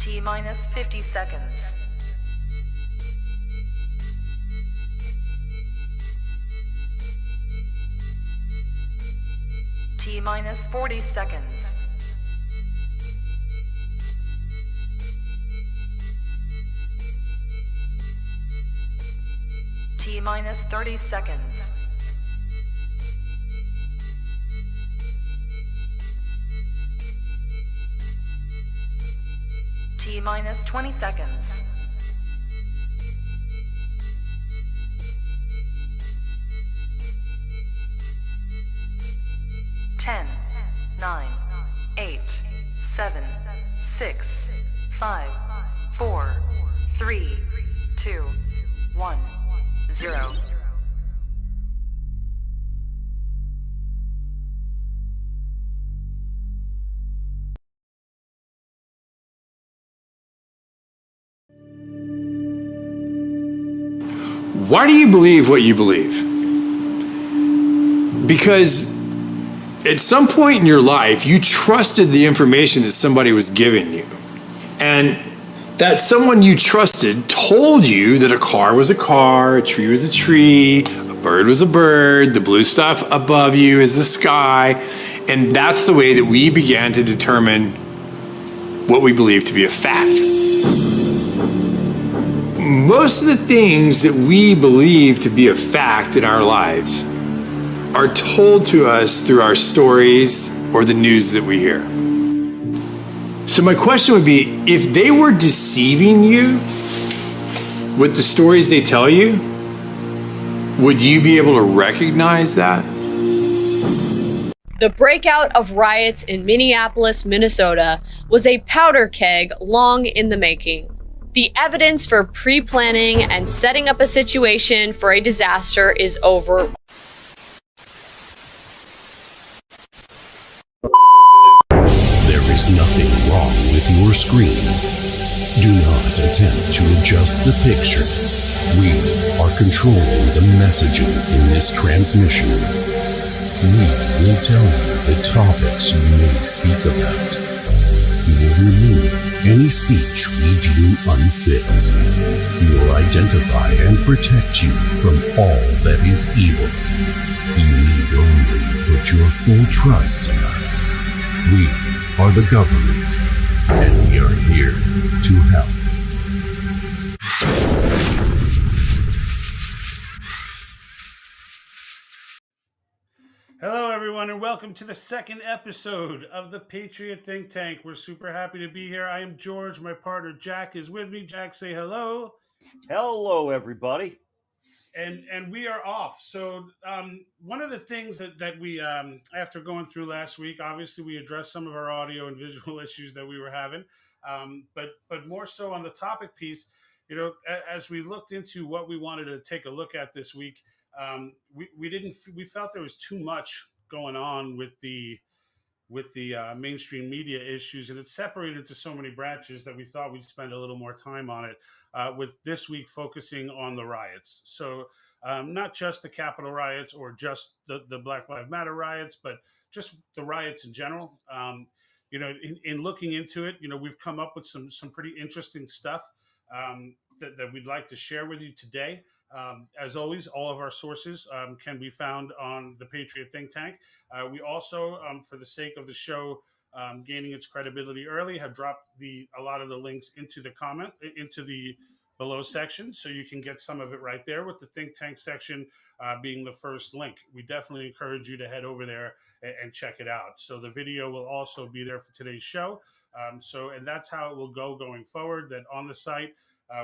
T minus 50 seconds. T minus 40 seconds. T minus 30 seconds. T minus 20 seconds. Ten, 9, 8, 7, 6, 5, 4, 3, 2, 1, 0. Why do you believe what you believe? Because at some point in your life, you trusted the information that somebody was giving you. And that someone you trusted told you that a car was a car, a tree was a tree, a bird was a bird, the blue stuff above you is the sky. And that's the way that we began to determine what we believe to be a fact. Most of the things that we believe to be a fact in our lives are told to us through our stories or the news that we hear. So my question would be, if they were deceiving you with the stories they tell you, would you be able to recognize that? The breakout of riots in Minneapolis, Minnesota was a powder keg long in the making. The evidence for pre-planning and setting up a situation for a disaster is over. There is nothing wrong with your screen. Do not attempt to adjust the picture. We are controlling the messaging in this transmission. We will tell you the topics you may speak about. We will remove any speech we deem unfit. We will identify and protect you from all that is evil. You need only put your full trust in us. We are the government, and we are here to help. Hello, everyone, and welcome to the second episode of the Patriot Think Tank. We're super happy to be here. I am George. My partner Jack is with me. Jack, say hello. Hello, everybody. And we are off. So one of the things that we, after going through last week, obviously we addressed some of our audio and visual issues that we were having, but more so on the topic piece, you know, as we looked into what we wanted to take a look at this week, we felt there was too much going on with the mainstream media issues, and it's separated into so many branches that we thought we'd spend a little more time on it, with this week focusing on the riots. So not just the Capitol riots or just the Black Lives Matter riots, but just the riots in general. You know, in looking into it, you know, we've come up with some pretty interesting stuff that we'd like to share with you today. As always, all of our sources can be found on the Patriot Think Tank. We also, for the sake of the show gaining its credibility early, have dropped a lot of the links into the below section, so you can get some of it right there, with the Think Tank section being the first link. We definitely encourage you to head over there and check it out. So the video will also be there for today's show. And that's how it will go going forward, that on the site,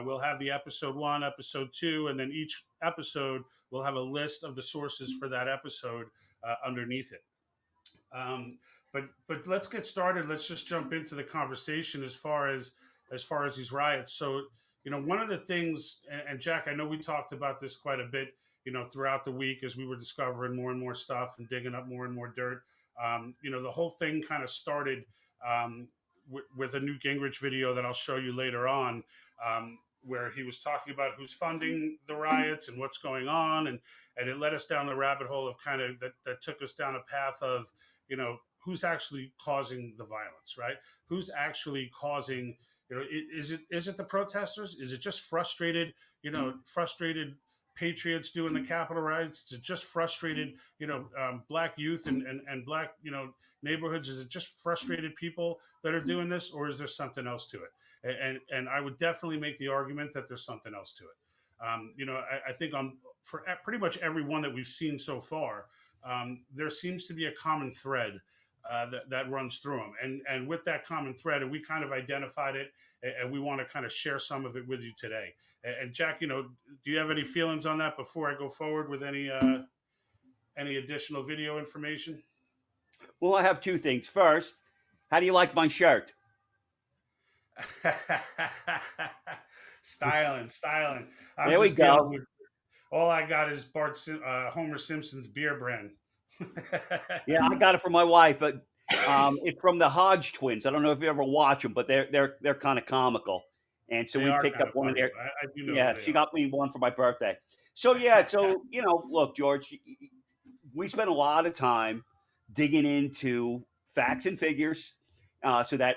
we'll have the episode 1, episode 2, and then each episode will have a list of the sources for that episode underneath it. But let's get started. Let's just jump into the conversation as far as these riots. So, you know, one of the things, and Jack, I know we talked about this quite a bit, you know, throughout the week as we were discovering more and more stuff and digging up more and more dirt. You know, the whole thing kind of started with a Newt Gingrich video that I'll show you later on, where he was talking about who's funding the riots and what's going on. And it led us down the rabbit hole of kind of that took us down a path of, you know, who's actually causing the violence, right? Who's actually causing, Is it the protesters? Is it just frustrated, frustrated patriots doing the Capitol riots? Is it just frustrated, black youth and black, neighborhoods? Is it just frustrated people that are doing this, or is there something else to it? And I would definitely make the argument that there's something else to it. I think for pretty much every one that we've seen so far, there seems to be a common thread that runs through them. And with that common thread, and we kind of identified it, and we want to kind of share some of it with you today. And Jack, do you have any feelings on that before I go forward with any additional video information? Well, I have two things. First, how do you like my shirt? styling. There we go. All I got is Homer Simpson's beer brand. Yeah, I got it from my wife, but it's from the Hodge twins. I don't know if you ever watch them, but they're kind of comical, and so we picked up one of their. I do know. Yeah, she got me one for my birthday. So yeah, look, George, we spent a lot of time digging into facts and figures so that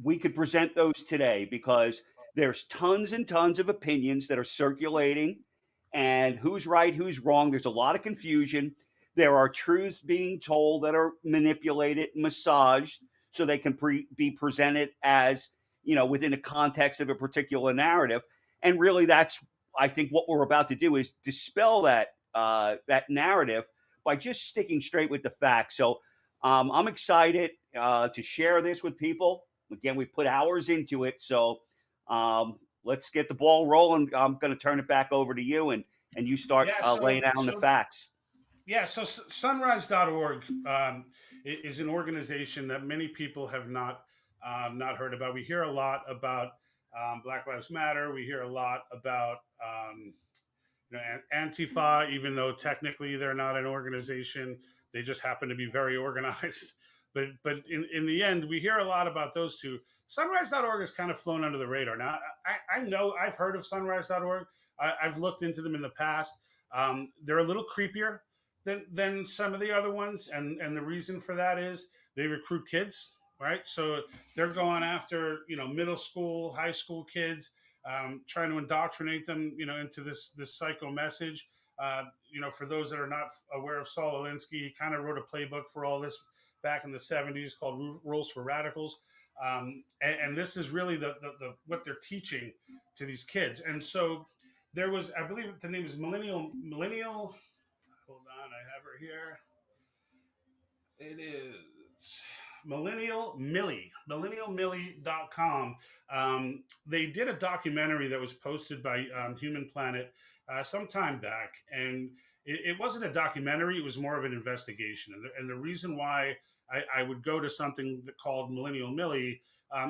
we could present those today, because there's tons and tons of opinions that are circulating, and who's right, who's wrong. There's a lot of confusion. There are truths being told that are manipulated, massaged, so they can be presented as, within the context of a particular narrative. And really, that's, I think, what we're about to do is dispel that narrative by just sticking straight with the facts. So I'm excited to share this with people. Again, we put hours into it. So let's get the ball rolling. I'm going to turn it back over to you, and you start laying down the facts. Yeah, so sunrise.org is an organization that many people have not heard about. We hear a lot about Black Lives Matter. We hear a lot about Antifa, even though technically they're not an organization. They just happen to be very organized. But in the end, we hear a lot about those two. Sunrise.org has kind of flown under the radar. Now, I know I've heard of sunrise.org. I've looked into them in the past. They're a little creepier than some of the other ones, and the reason for that is they recruit kids, right? So they're going after middle school, high school kids, trying to indoctrinate them into this psycho message. For those that are not aware of Saul Alinsky, he kind of wrote a playbook for all this back in the 70s called Rules for Radicals, and this is really the what they're teaching to these kids. And so there was, I believe the name is Millennial. Hold on, I have her here. It is millennialmillie.com. They did a documentary that was posted by Human Planet some time back, and it wasn't a documentary, it was more of an investigation. And the reason why I would go to something called Millennial Millie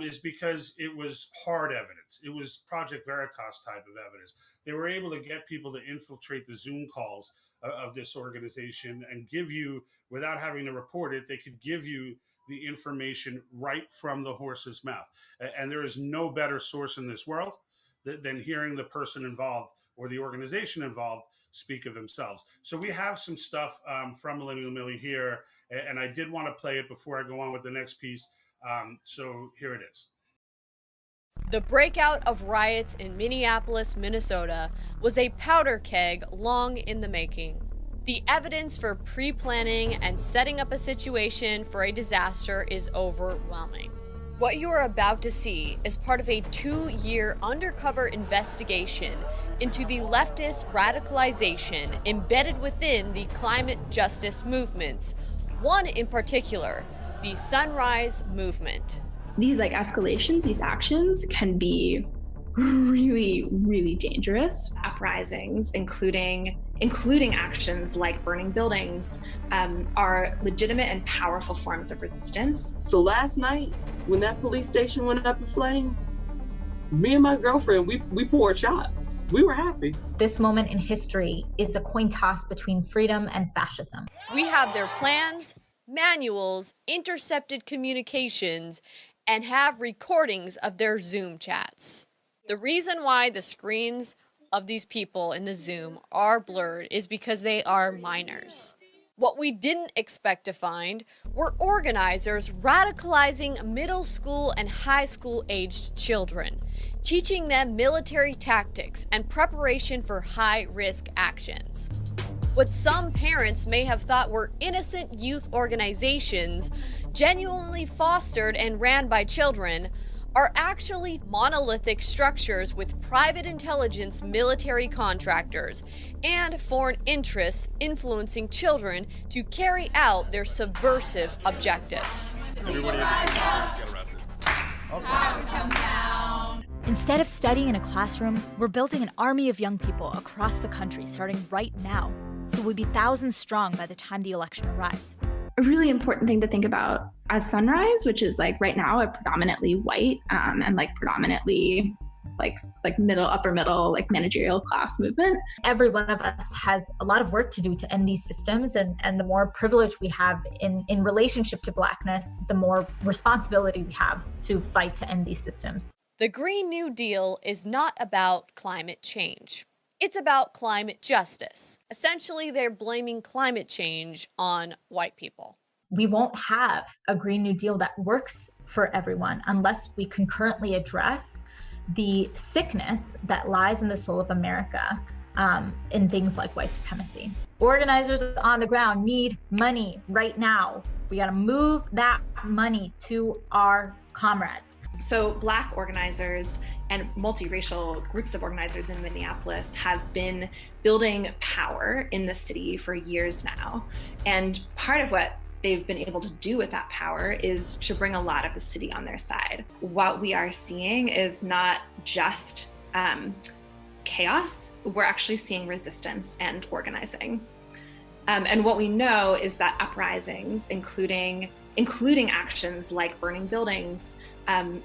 is because it was hard evidence. It was Project Veritas type of evidence. They were able to get people to infiltrate the Zoom calls of this organization and give you, without having to report it, they could give you the information right from the horse's mouth. And there is no better source in this world than hearing the person involved or the organization involved speak of themselves. So we have some stuff from Millennial Millie here, and I did want to play it before I go on with the next piece. So here it is. The breakout of riots in Minneapolis, Minnesota was a powder keg long in the making. The evidence for pre-planning and setting up a situation for a disaster is overwhelming. What you are about to see is part of a 2-year undercover investigation into the leftist radicalization embedded within the climate justice movements, one in particular, the Sunrise Movement. These escalations, these actions can be really, really dangerous. Uprisings, including actions like burning buildings, are legitimate and powerful forms of resistance. So last night, when that police station went up in flames, me and my girlfriend, we poured shots. We were happy. This moment in history is a coin toss between freedom and fascism. We have their plans, manuals, intercepted communications, and have recordings of their Zoom chats. The reason why the screens of these people in the Zoom are blurred is because they are minors. What we didn't expect to find were organizers radicalizing middle school and high school aged children, teaching them military tactics and preparation for high-risk actions. What some parents may have thought were innocent youth organizations, genuinely fostered and ran by children, are actually monolithic structures with private intelligence military contractors and foreign interests influencing children to carry out their subversive objectives. Instead of studying in a classroom, we're building an army of young people across the country starting right now. So we'll be thousands strong by the time the election arrives. A really important thing to think about as Sunrise, which is like right now a predominantly white and like predominantly like middle, upper middle, like managerial class movement. Every one of us has a lot of work to do to end these systems, and the more privilege we have in relationship to Blackness, the more responsibility we have to fight to end these systems. The Green New Deal is not about climate change. It's about climate justice. Essentially, they're blaming climate change on white people. We won't have a Green New Deal that works for everyone unless we concurrently address the sickness that lies in the soul of America in things like white supremacy. Organizers on the ground need money right now. We got to move that money to our comrades. So Black organizers and multiracial groups of organizers in Minneapolis have been building power in the city for years now. And part of what they've been able to do with that power is to bring a lot of the city on their side. What we are seeing is not just chaos, we're actually seeing resistance and organizing. And what we know is that uprisings, including actions like burning buildings,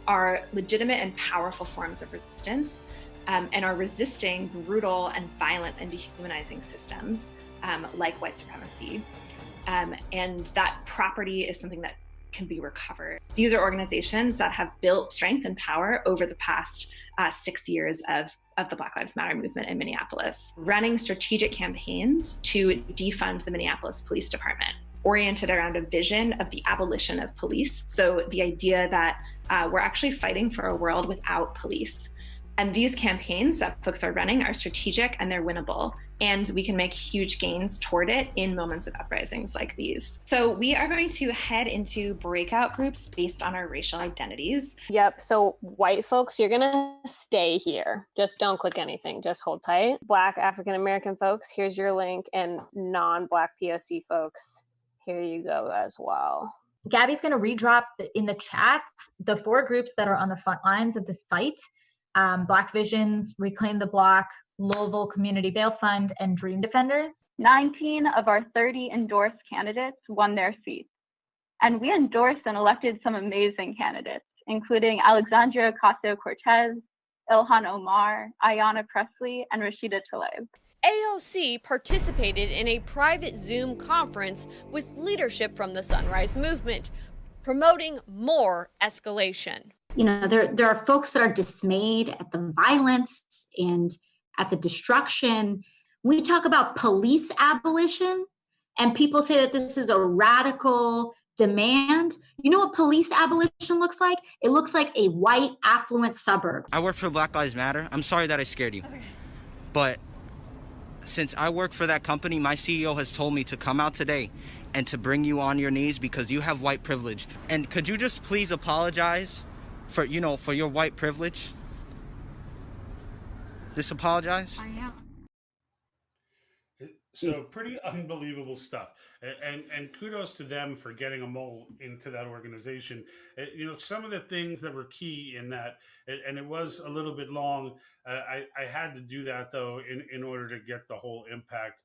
are legitimate and powerful forms of resistance and are resisting brutal and violent and dehumanizing systems like white supremacy. And that property is something that can be recovered. These are organizations that have built strength and power over the past 6 years of the Black Lives Matter movement in Minneapolis, running strategic campaigns to defund the Minneapolis Police Department, oriented around a vision of the abolition of police. So the idea that we're actually fighting for a world without police. And these campaigns that folks are running are strategic and they're winnable. And we can make huge gains toward it in moments of uprisings like these. So we are going to head into breakout groups based on our racial identities. Yep. So white folks, you're going to stay here. Just don't click anything. Just hold tight. Black African American folks, here's your link. And non-Black POC folks, here you go as well. Gabby's going to redrop in the chat the 4 groups that are on the front lines of this fight. Black Visions, Reclaim the Block, Louisville Community Bail Fund, and Dream Defenders. 19 of our 30 endorsed candidates won their seats. And we endorsed and elected some amazing candidates, including Alexandria Ocasio-Cortez, Ilhan Omar, Ayanna Pressley, and Rashida Tlaib. AOC participated in a private Zoom conference with leadership from the Sunrise Movement, promoting more escalation. You know, there are folks that are dismayed at the violence and at the destruction. When we talk about police abolition and people say that this is a radical demand, you know what police abolition looks like? It looks like a white, affluent suburb. I work for Black Lives Matter. I'm sorry that I scared you. But since I work for that company, my CEO has told me to come out today and to bring you on your knees because you have white privilege. And could you just please apologize for your white privilege? Just apologize. I am. So pretty unbelievable stuff, and kudos to them for getting them all into that organization. You know, some of the things that were key in that, and it was a little bit long. I had to do that though in order to get the whole impact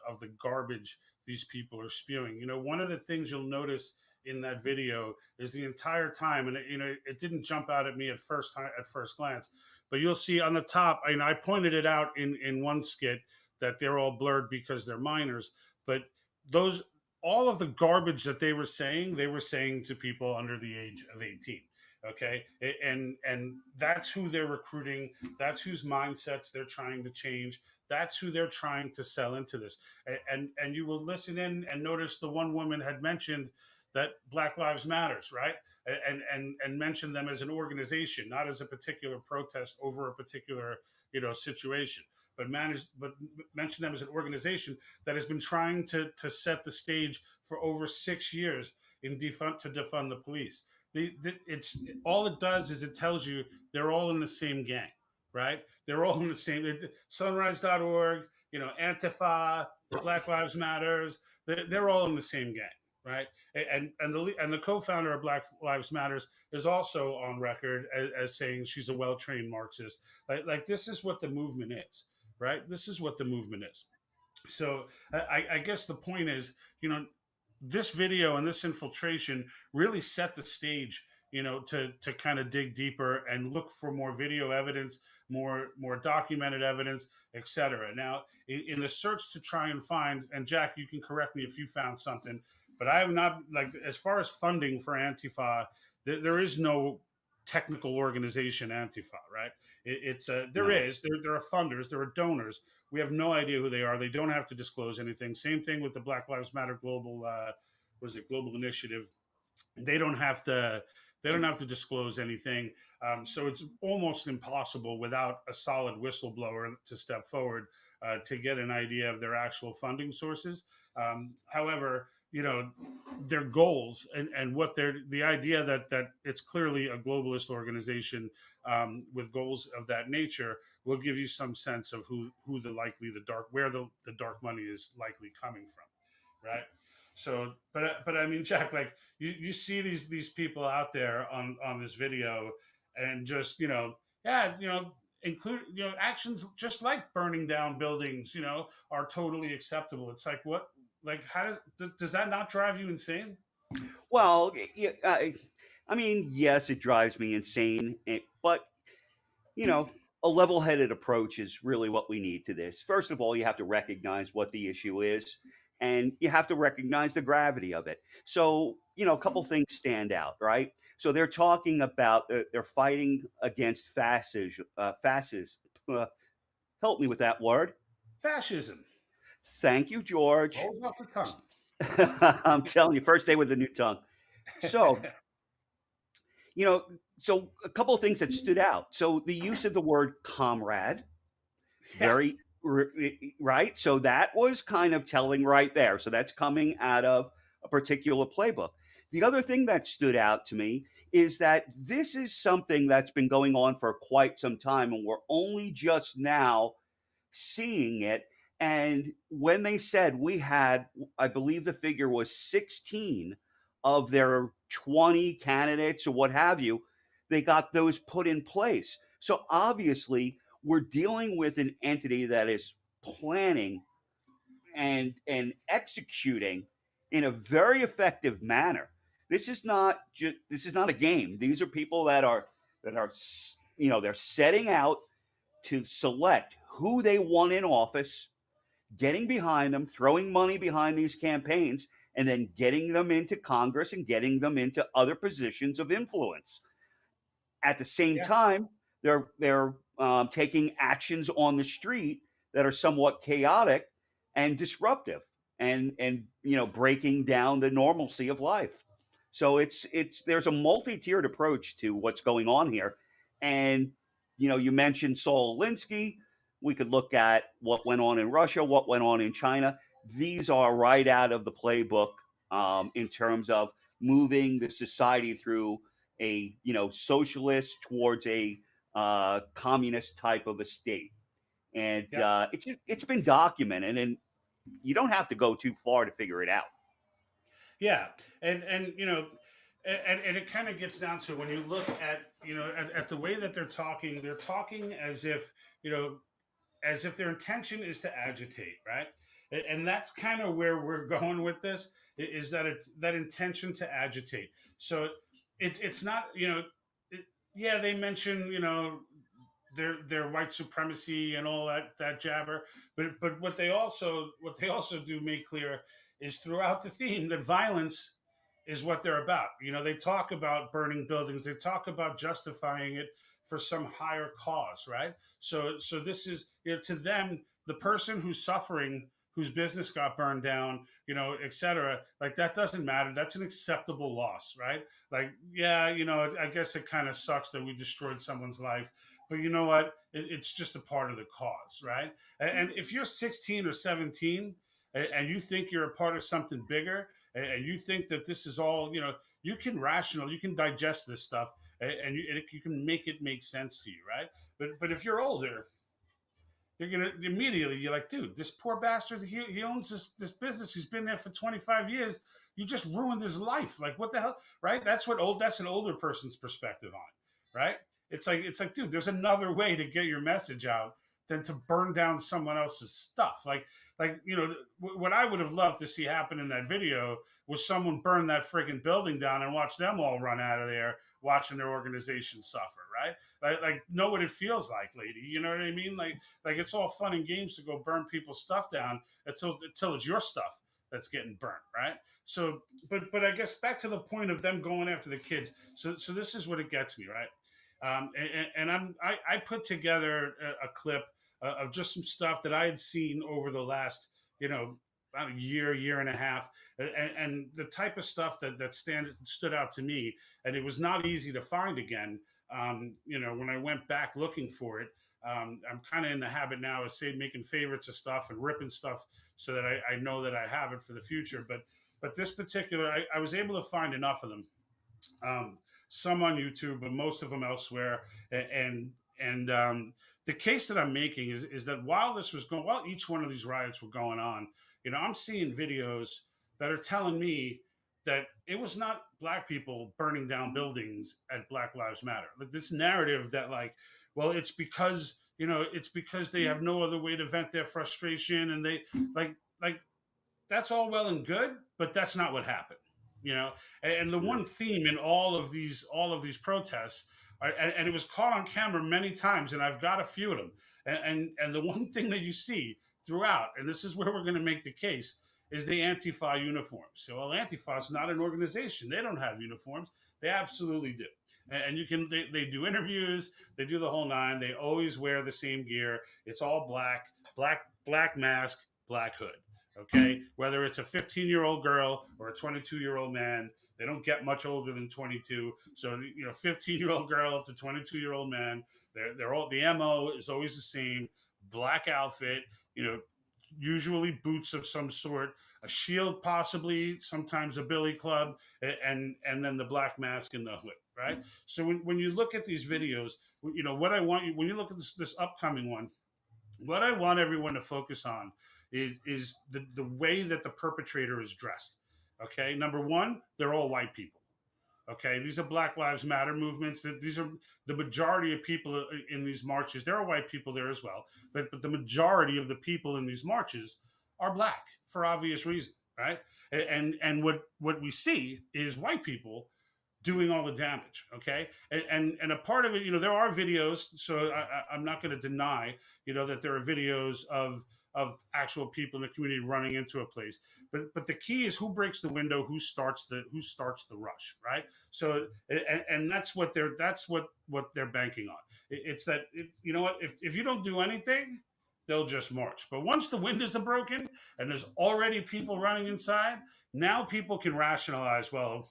of the garbage these people are spewing. You know, one of the things you'll notice in that video is the entire time, and it didn't jump out at me at first glance, but you'll see on the top. I pointed it out in one skit that they're all blurred because they're minors, but all of the garbage that they were saying to people under the age of 18. Okay, and that's who they're recruiting. That's whose mindsets they're trying to change. That's who they're trying to sell into this. And you will listen in and notice the one woman had mentioned that Black Lives Matters, right? And mention them as an organization, not as a particular protest over a particular, situation, but mention them as an organization that has been trying to set the stage for over 6 years to defund the police. It's all it does is it tells you they're all in the same gang, right? They're all in the same sunrise.org, Antifa, Black Lives Matters. They're all in the same gang, right? And the co-founder of Black Lives Matters is also on record as saying she's a well-trained Marxist. Like this is what the movement is, right? This is what the movement is. So I guess the point is, this video and this infiltration really set the stage, to kind of dig deeper and look for more video evidence, more documented evidence, etc. Now, in the search to try and find, and Jack, you can correct me if you found something, but I have not, as far as funding for Antifa, there is no technical organization Antifa, right? There are funders, there are donors. We have no idea who they are. They don't have to disclose anything. Same thing with the Black Lives Matter global, global initiative. They don't have to disclose anything. So it's almost impossible without a solid whistleblower to step forward to get an idea of their actual funding sources. However, their goals and what the idea that it's clearly a globalist organization with goals of that nature will give you some sense of where the dark money is likely coming from, right? So, but I mean, Jack, like you see these people out there on this video, and just include actions just like burning down buildings, are totally acceptable. It's like what, like how does that not drive you insane? Well, I mean, yes, it drives me insane, but a level-headed approach is really what we need to this. First of all, you have to recognize what the issue is, and you have to recognize the gravity of it. So, a couple things stand out, right? So they're talking about they're fighting against fascism. Help me with that word. Fascism. Thank you, George. Rolls off the tongue. I'm telling you, first day with a new tongue. So, so a couple of things that stood out. So the use of the word comrade, very right. So that was kind of telling right there. So that's coming out of a particular playbook. The other thing that stood out to me is that this is something that's been going on for quite some time, and we're only just now seeing it. And when they said we had, I believe the figure was 16 of their 20 candidates or what have you, they got those put in place. So obviously, we're dealing with an entity that is planning and executing in a very effective manner. This is not a game. These are people that are they're setting out to select who they want in office, getting behind them, throwing money behind these campaigns, and then getting them into Congress and getting them into other positions of influence. At the same time, they're taking actions on the street that are somewhat chaotic and disruptive, and breaking down the normalcy of life. So there's a multi-tiered approach to what's going on here. And you mentioned Saul Alinsky. We could look at what went on in Russia, what went on in China. These are right out of the playbook in terms of moving the society through a socialist towards a communist type of a state. And it's been documented, and you don't have to go too far to figure it out. Yeah, and it kind of gets down to when you look at at the way that they're talking as if their intention is to agitate, right? And that's kind of where we're going with this, is that that intention to agitate. So it's not they mention their white supremacy and all that jabber, but what they also do make clear is throughout the theme that violence is what they're about. They talk about burning buildings, they talk about justifying it for some higher cause, right? So this is, to them, the person who's suffering, whose business got burned down, et cetera, like that doesn't matter. That's an acceptable loss, right? Like, yeah, I guess it kind of sucks that we destroyed someone's life, but you know what? It's just a part of the cause, right? And if you're 16 or 17 and you think you're a part of something bigger, and you think that this is all, you can you can digest this stuff, and you can make it make sense to you, right? But if you're older, you're gonna immediately, you're like, dude, this poor bastard, he owns this business. He's been there for 25 years. You just ruined his life. Like, what the hell, right? That's an older person's perspective on it, right? It's like, dude, there's another way to get your message out than to burn down someone else's stuff. Like, what I would have loved to see happen in that video was someone burn that freaking building down and watch them all run out of there, watching their organization suffer, right? Like know what it feels like, lady. You know what I mean? Like it's all fun and games to go burn people's stuff down until it's your stuff that's getting burnt, right? So, but I guess back to the point of them going after the kids. So this is what it gets me, right? I put together a clip of just some stuff that I had seen over the last, about a year and a half, and the type of stuff that stood out to me, and it was not easy to find again. When I went back looking for it, I'm kind of in the habit now of making favorites of stuff and ripping stuff so that I know that I have it for the future. But this particular, I was able to find enough of them. Some on YouTube, but most of them elsewhere. And the case that I'm making is that while each one of these riots were going on, I'm seeing videos that are telling me that it was not Black people burning down buildings at Black Lives Matter. Like this narrative that it's because they have no other way to vent their frustration, and they like that's all well and good, but that's not what happened. And the one theme in all of these protests, and it was caught on camera many times, and I've got a few of them. And the one thing that you see throughout, and this is where we're going to make the case, is the Antifa uniforms. So, well, Antifa is not an organization; they don't have uniforms. They absolutely do. And they do interviews, they do the whole nine. They always wear the same gear. It's all black mask, black hood. Okay, whether it's a 15-year-old girl or a 22-year-old man, they don't get much older than 22. So 15-year-old girl to 22-year-old man, they're all, the MO is always the same: black outfit, usually boots of some sort, a shield, possibly sometimes a billy club, and then the black mask and the hood. Right. So when you look at these videos, what I want you, when you look at this upcoming one, what I want everyone to focus on is the way that the perpetrator is dressed. Okay, number one, they're all white people. Okay, these are Black Lives Matter movements. These are the majority of people in these marches. There are white people there as well, but the majority of the people in these marches are Black for obvious reason, right? And what we see is white people doing all the damage. Okay, and a part of it, there are videos. So I'm not going to deny, that there are videos of actual people in the community running into a place, but the key is who breaks the window, who starts the rush, right? So and that's what they're banking on. It's that if you don't do anything, they'll just march. But once the windows are broken and there's already people running inside, now people can rationalize, well,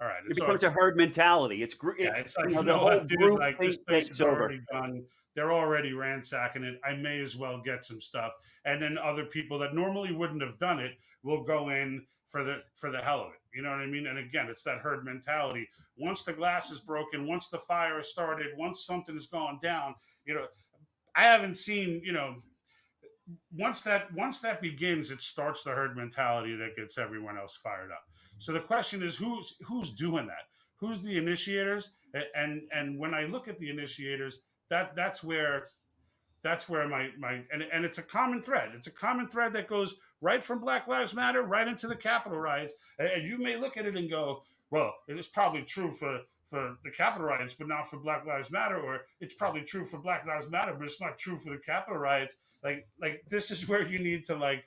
all right, it becomes a herd mentality. It's like, the whole group like this place is already done. They're already ransacking it. I may as well get some stuff. And then other people that normally wouldn't have done it will go in for the hell of it. You know what I mean? And again, it's that herd mentality. Once the glass is broken, once the fire is started, once something has gone down, I haven't seen, once that begins, it starts the herd mentality that gets everyone else fired up. So the question is, who's doing that? Who's the initiators? And when I look at the initiators, that's where my and it's a common thread. It's a common thread that goes right from Black Lives Matter right into the Capitol riots. And you may look at it and go, well, it is probably true for the Capitol riots, but not for Black Lives Matter, or it's probably true for Black Lives Matter, but it's not true for the Capitol riots. Like this is where you need to like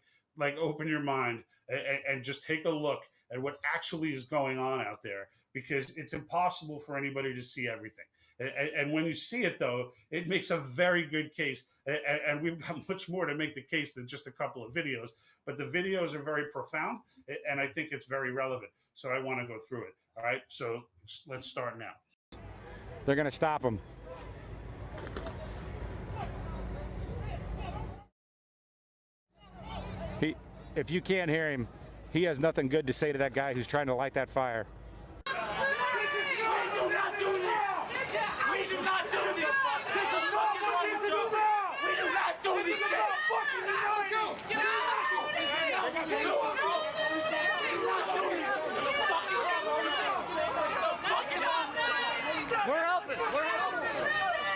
open your mind and just take a look and what actually is going on out there, because it's impossible for anybody to see everything. And when you see it, though, it makes a very good case. And we've got much more to make the case than just a couple of videos. But the videos are very profound, and I think it's very relevant. So I want to go through it. All right. So let's start now. They're going to stop him. If you can't hear him, he has nothing good to say to that guy who's trying to light that fire.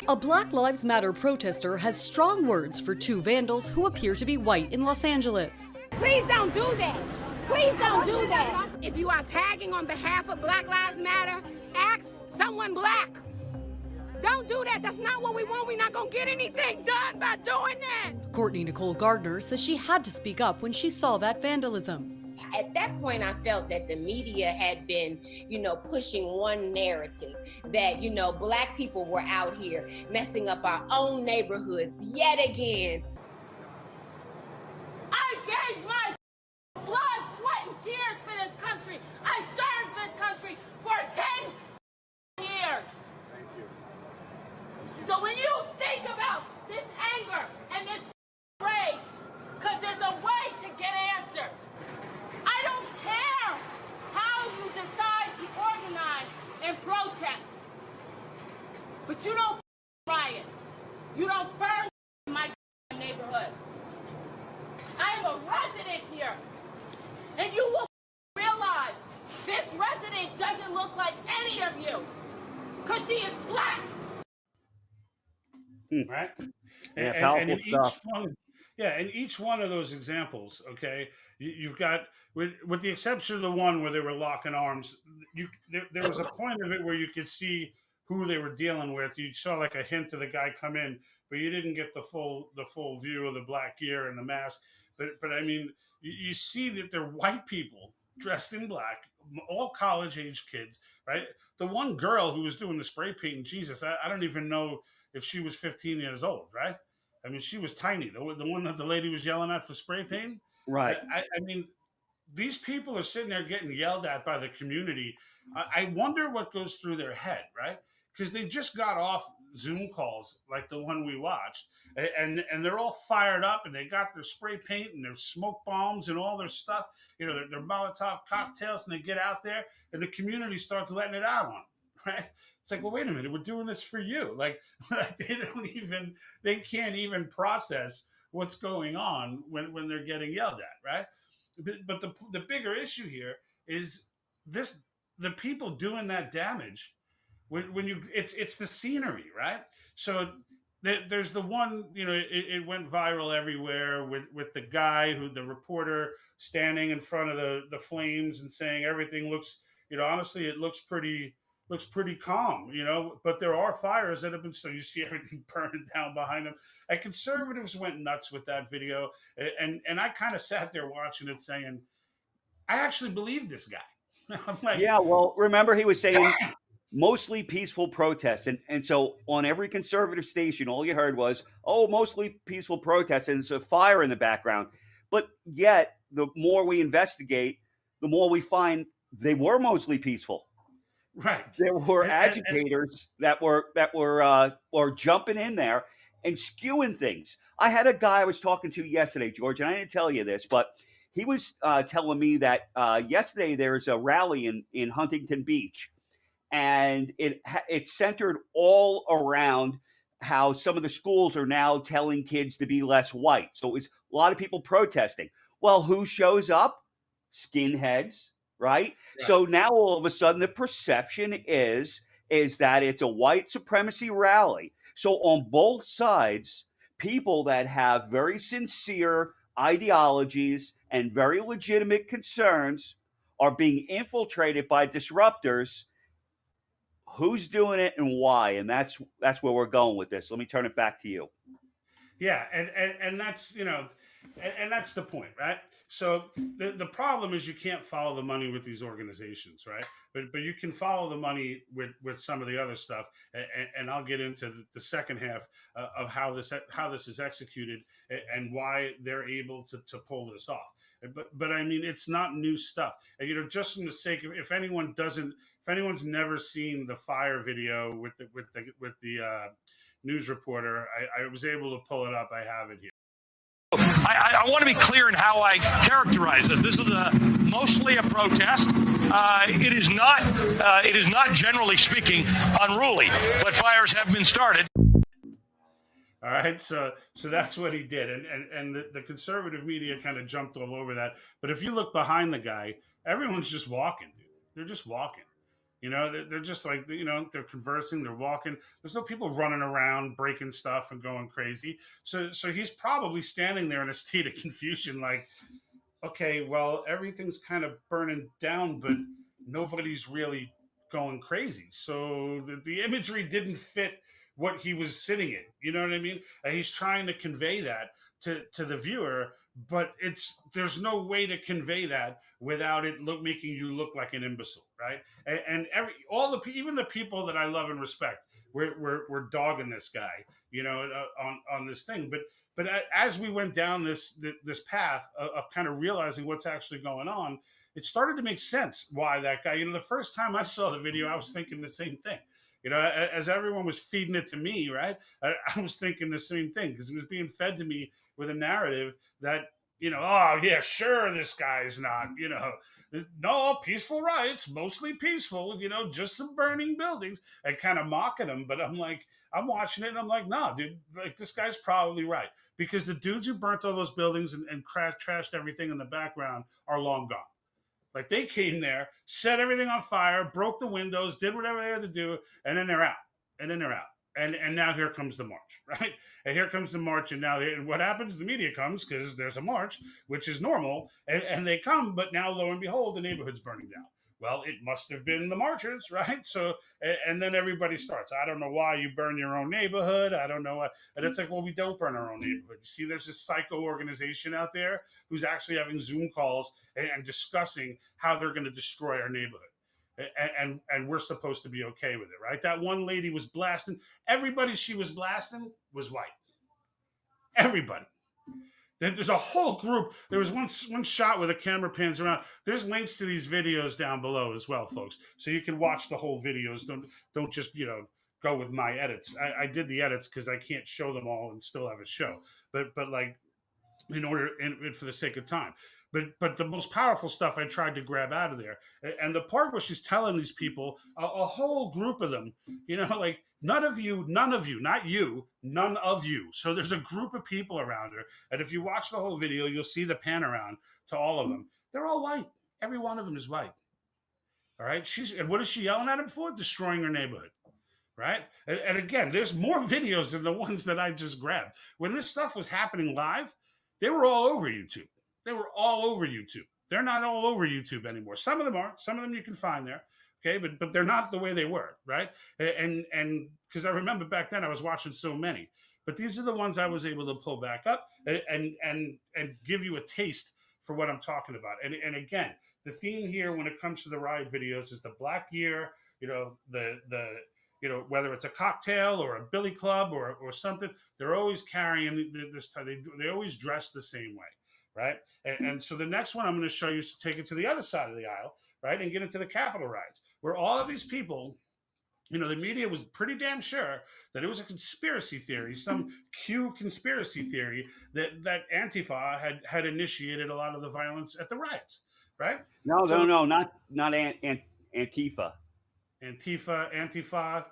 A Black Lives Matter protester has strong words for two vandals who appear to be white in Los Angeles. Please don't do that. Please don't do that. If you are tagging on behalf of Black Lives Matter, ask someone black. Don't do that. That's not what we want. We're not going to get anything done by doing that. Courtney Nicole Gardner says she had to speak up when she saw that vandalism. At that point, I felt that the media had been, pushing one narrative that, Black people were out here messing up our own neighborhoods yet again. I gave my blood, sweat, and tears for this country. I served this country for 10 years. Thank you. So when you think about this anger and this rage, because there's a way to get answers. I don't care how you decide to organize and protest, but you don't riot. You don't burn my neighborhood. I am a resident here, and you will realize this resident doesn't look like any of you, because she is black. Right? Yeah, powerful stuff. In each one of those examples, okay, you've got, with the exception of the one where they were locking arms, there was a point of it where you could see who they were dealing with. You saw like a hint of the guy come in, but you didn't get the full view of the black gear and the mask. But I mean, you see that they're white people dressed in black, all college-age kids, right? The one girl who was doing the spray painting, Jesus, I don't even know if she was 15 years old, right? I mean, she was tiny. The one that the lady was yelling at for spray painting. Right. I mean, these people are sitting there getting yelled at by the community. I wonder what goes through their head, right? Because they just got off Zoom calls like the one we watched, and they're all fired up, and they got their spray paint and their smoke bombs and all their stuff, their Molotov cocktails, and they get out there, and the community starts letting it out on them, right? It's like, well, wait a minute, we're doing this for you. Like, they can't even process what's going on when they're getting yelled at, right? But the bigger issue here is the people doing that damage. It's the scenery, right? So there's the one, it went viral everywhere with the guy the reporter standing in front of the flames and saying everything looks, honestly, it looks pretty calm, but there are fires that have been, so you see everything burning down behind them. And conservatives went nuts with that video. And I kind of sat there watching it saying, I actually believe this guy. I'm like, yeah, well, remember he was saying mostly peaceful protests. And so on every conservative station, all you heard was, oh, mostly peaceful protests, and there's a fire in the background. But yet, the more we investigate, the more we find they were mostly peaceful. Right. There were agitators that were jumping in there and skewing things. I had a guy I was talking to yesterday, George, and I didn't tell you this, but he was telling me that yesterday there's a rally in Huntington Beach, and it centered all around how some of the schools are now telling kids to be less white. So it was a lot of people protesting. Well, who shows up? Skinheads. Right? So now all of a sudden the perception is that it's a white supremacy rally. So on both sides, people that have very sincere ideologies and very legitimate concerns are being infiltrated by disruptors. Who's doing it and why? And that's where we're going with this. Let me turn it back to you. Yeah, and that's, And that's the point, right? So the problem is you can't follow the money with these organizations, right? But you can follow the money with some of the other stuff, and I'll get into the second half of how this is executed and why they're able to pull this off. But I mean, it's not new stuff. And, just from the sake of, if anyone's never seen the fire video with the news reporter, I was able to pull it up. I have it here. I want to be clear in how I characterize this. This is mostly a protest. It is not, generally speaking, unruly, but fires have been started. All right, so that's what he did, and the conservative media kind of jumped all over that. But if you look behind the guy, everyone's just walking, dude. They're just walking. They're just like, they're conversing, they're walking. There's no people running around, breaking stuff and going crazy. So he's probably standing there in a state of confusion, like, okay, well, everything's kind of burning down, but nobody's really going crazy. So the imagery didn't fit what he was sitting in. You know what I mean? And he's trying to convey that to the viewer, but there's no way to convey that without it making you look like an imbecile, right? And even the people that I love and respect, we're dogging this guy, on this thing. But as we went down this path of kind of realizing what's actually going on, it started to make sense why that guy. The first time I saw the video, I was thinking the same thing. As everyone was feeding it to me, right? I was thinking the same thing because it was being fed to me with a narrative that, oh yeah, sure, this guy's not, no, peaceful riots, mostly peaceful, just some burning buildings, and kind of mocking him. But I'm watching it and I'm like, nah, dude, like this guy's probably right, because the dudes who burnt all those buildings and trashed everything in the background are long gone. Like they came there, set everything on fire, broke the windows, did whatever they had to do, and then they're out. And now here comes the march, right? And here comes the march, and what happens? The media comes because there's a march, which is normal, and they come, but now lo and behold, the neighborhood's burning down. Well, it must have been the marchers, right? So, and then everybody starts. I don't know why you burn your own neighborhood. I don't know why. And it's like, well, we don't burn our own neighborhood. You see, there's this psycho organization out there who's actually having Zoom calls and discussing how they're going to destroy our neighborhood. And we're supposed to be okay with it, right? That one lady was blasting. Everybody she was blasting was white. Everybody. There's a whole group. There was one shot where the camera pans around. There's links to these videos down below as well, folks. So you can watch the whole videos. Don't just, go with my edits. I did the edits because I can't show them all and still have a show. But like, for the sake of time. But the most powerful stuff I tried to grab out of there. And the part where she's telling these people, a whole group of them, like none of you, not you, none of you. So there's a group of people around her. And if you watch the whole video, you'll see the pan around to all of them. They're all white. Every one of them is white. All right. And what is she yelling at him for? Destroying her neighborhood. Right. And again, there's more videos than the ones that I just grabbed. When this stuff was happening live, they were all over YouTube. They were all over YouTube. They're not all over YouTube anymore. Some of them are. Some of them you can find there. Okay, but they're not the way they were, right? And because I remember back then I was watching so many. But these are the ones I was able to pull back up and give you a taste for what I'm talking about. And again, the theme here when it comes to the riot videos is the black gear. Whether it's a cocktail or a billy club or something, they're always carrying this. They always dress the same way. Right. And so the next one I'm going to show you is to take it to the other side of the aisle, right, and get into the Capitol riots, where all of these people, the media was pretty damn sure that it was a conspiracy theory, some Q conspiracy theory that Antifa had initiated a lot of the violence at the riots. Right. No, not Antifa. Antifa.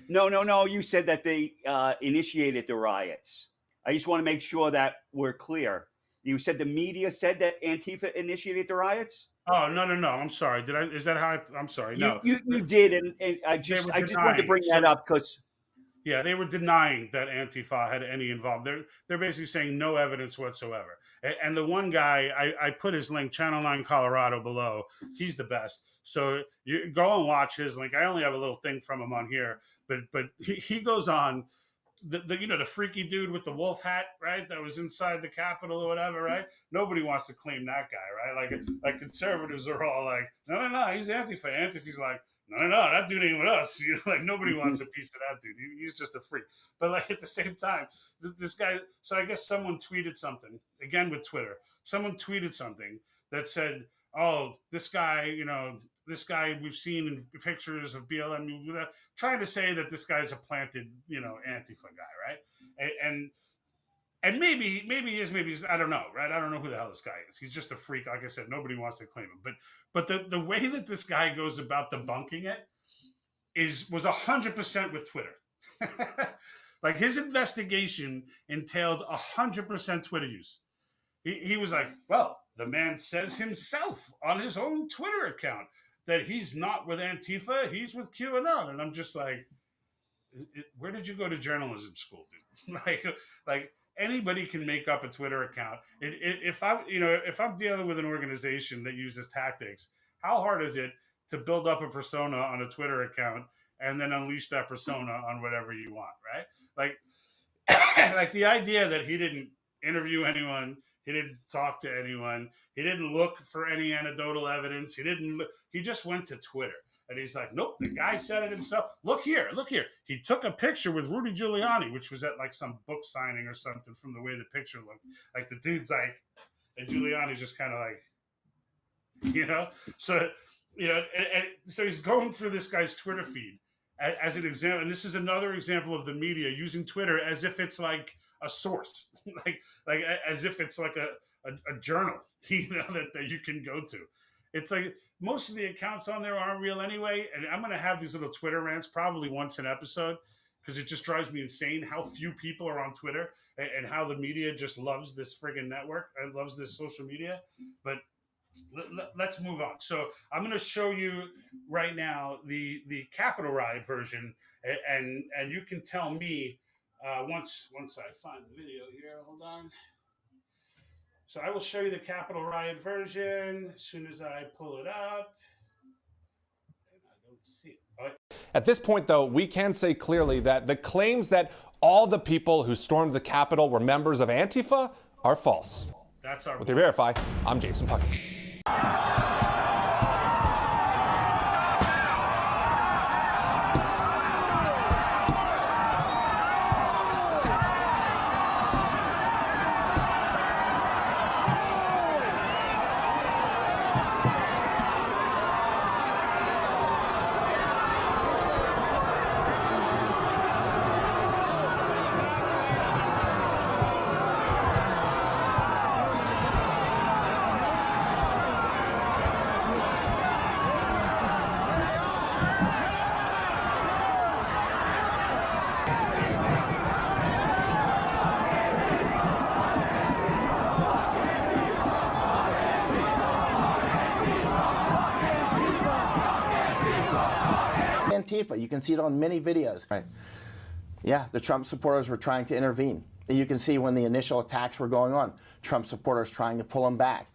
No. You said that they initiated the riots. I just want to make sure that we're clear. You said the media said that Antifa initiated the riots? Oh, no. I'm sorry. Is that how I'm sorry. No. You did. And I just wanted to bring that up because. Yeah, they were denying that Antifa had any involvement. They're basically saying no evidence whatsoever. And the one guy, I put his link, Channel 9 Colorado, below. He's the best. So you go and watch his link. I only have a little thing from him on here. But he goes on the freaky dude with the wolf hat, right? That was inside the Capitol or whatever, right? Nobody wants to claim that guy, right? Like conservatives are all like, no, he's Antifa. Antifa's like, no, that dude ain't with us. Like nobody wants a piece of that dude. He's just a freak. But like at the same time, this guy. So I guess someone tweeted something again with Twitter. Someone tweeted something that said, "Oh, this guy, this guy we've seen in pictures of BLM, trying to say that this guy's a planted, Antifa guy, right? And maybe he is, maybe he's, I don't know, right? I don't know who the hell this guy is. He's just a freak. Like I said, nobody wants to claim him. But the way that this guy goes about debunking it was 100% with Twitter. Like his investigation entailed 100% Twitter use. He was like, well, the man says himself on his own Twitter account that he's not with Antifa, he's with QAnon. And I'm just like, where did you go to journalism school, dude? like anybody can make up a Twitter account. If I'm dealing with an organization that uses tactics, how hard is it to build up a persona on a Twitter account and then unleash that persona on whatever you want, right? Like the idea that he didn't interview anyone, he didn't talk to anyone, he didn't look for any anecdotal evidence, he just went to Twitter. And he's like, nope, the guy said it himself. Look here. He took a picture with Rudy Giuliani, which was at like some book signing or something from the way the picture looked. Like the dude's like, and Giuliani's just kind of like, So, and so he's going through this guy's Twitter feed as an example. And this is another example of the media using Twitter as if it's like a source, like as if it's like a journal, that you can go to. It's like most of the accounts on there aren't real anyway. And I'm going to have these little Twitter rants probably once an episode because it just drives me insane how few people are on Twitter and how the media just loves this friggin' network and loves this social media. But let's move on. So I'm going to show you right now the Capitol Riot version, and you can tell me once I find the video here. Hold on. So I will show you the Capitol Riot version as soon as I pull it up. And I don't see it. All right. At this point, though, we can say clearly that the claims that all the people who stormed the Capitol were members of Antifa are false. That's our. With your Verify, I'm Jason Puckett. Antifa. You can see it on many videos. Right. Yeah, the Trump supporters were trying to intervene. And you can see when the initial attacks were going on, Trump supporters trying to pull them back.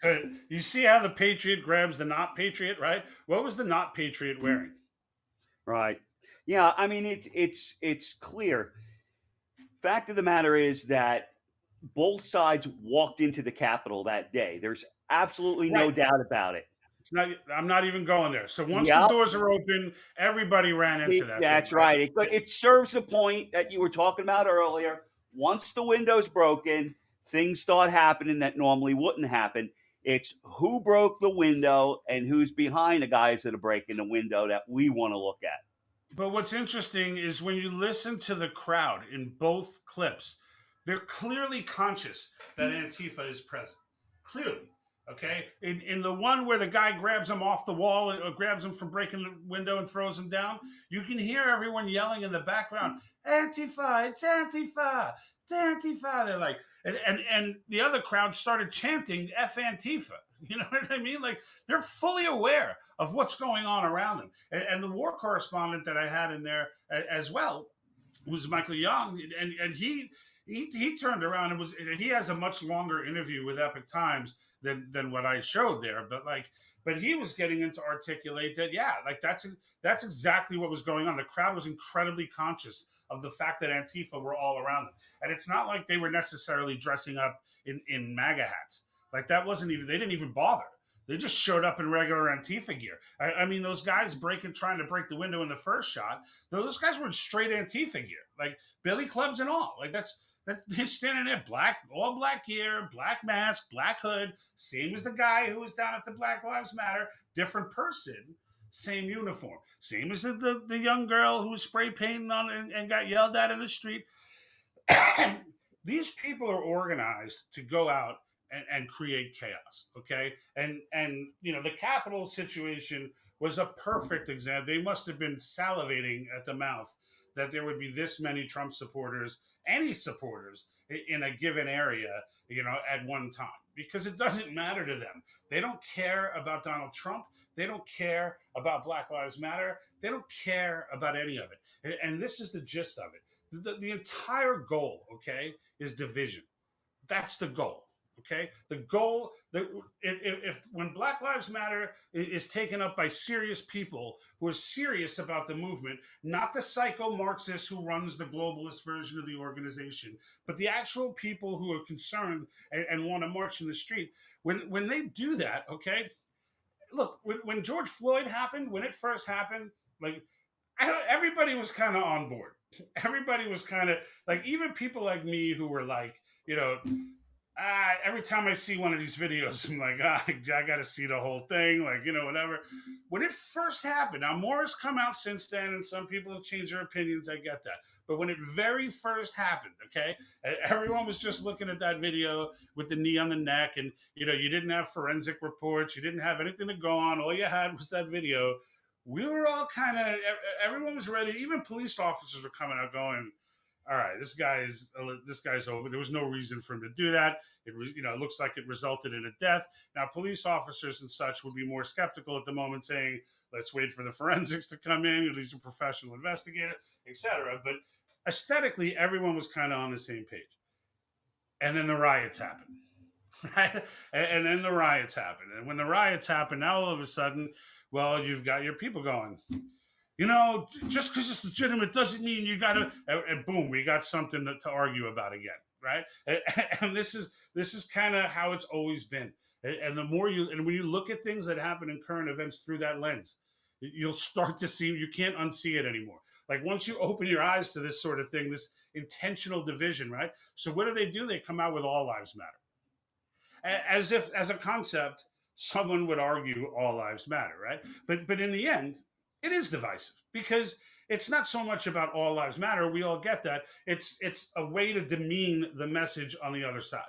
So you see how the patriot grabs the not patriot, right? What was the not patriot wearing? Right. Yeah. I mean, it's clear. Fact of the matter is that both sides walked into the Capitol that day. There's absolutely no doubt about it. It's not. I'm not even going there. So once the doors are open, everybody ran into that. That's right. It serves the point that you were talking about earlier. Once the window's broken, things start happening that normally wouldn't happen. It's who broke the window and who's behind the guys that are breaking the window that we want to look at. But what's interesting is when you listen to the crowd in both clips, they're clearly conscious that Antifa is present. Clearly. Okay, in the one where the guy grabs him off the wall or grabs him from breaking the window and throws him down, you can hear everyone yelling in the background, Antifa, it's Antifa, it's Antifa. They're like, and the other crowd started chanting F Antifa. You know what I mean? Like, they're fully aware of what's going on around them. And the war correspondent that I had in there as well was Michael Young, and he turned around and he has a much longer interview with Epoch Times than what I showed there, but he was getting into articulate that, yeah, like that's exactly what was going on. The crowd was incredibly conscious of the fact that Antifa were all around them, and it's not like they were necessarily dressing up in MAGA hats. Like, that wasn't even, they didn't even bother. They just showed up in regular Antifa gear. I mean, those guys trying to break the window in the first shot, those guys were in straight Antifa gear, like billy clubs and all. Like, they're standing there, all black gear, black mask, black hood, same as the guy who was down at the Black Lives Matter, different person, same uniform, same as the young girl who was spray painting on and got yelled at in the street. These people are organized to go out and create chaos, okay? And the Capitol situation was a perfect example. They must have been salivating at the mouth that there would be this many Trump supporters, any supporters in a given area, at one time, because it doesn't matter to them. They don't care about Donald Trump. They don't care about Black Lives Matter. They don't care about any of it. And this is the gist of it. The entire goal, okay, is division. That's the goal. Okay, the goal that if when Black Lives Matter is taken up by serious people who are serious about the movement, not the psycho Marxist who runs the globalist version of the organization, but the actual people who are concerned and want to march in the street, when they do that, okay, look, when George Floyd happened, when it first happened, like, everybody was kind of on board. Everybody was kind of like, even people like me who were like, every time I see one of these videos, I'm like, I got to see the whole thing, like, whatever. When it first happened, now more has come out since then, and some people have changed their opinions, I get that. But when it very first happened, okay, everyone was just looking at that video with the knee on the neck, and, you didn't have forensic reports, you didn't have anything to go on, all you had was that video. We were all everyone was ready, even police officers were coming out going, all right, this guy's over. There was no reason for him to do that. It looks like it resulted in a death. Now, police officers and such would be more skeptical at the moment, saying, let's wait for the forensics to come in. These are professional investigators, etc. But aesthetically, everyone was kind of on the same page. And then the riots happened, right? And then the riots happened. And when the riots happened, now all of a sudden, well, you've got your people going, just because it's legitimate doesn't mean you got to, and boom, we got something to argue about again, right? And this is kind of how it's always been. And the more when you look at things that happen in current events through that lens, you'll start to see, you can't unsee it anymore. Like, once you open your eyes to this sort of thing, this intentional division, right? So what do? They come out with all lives matter. As if, as a concept, someone would argue all lives matter, right? But in the end, it is divisive, because it's not so much about all lives matter. We all get that. It's a way to demean the message on the other side.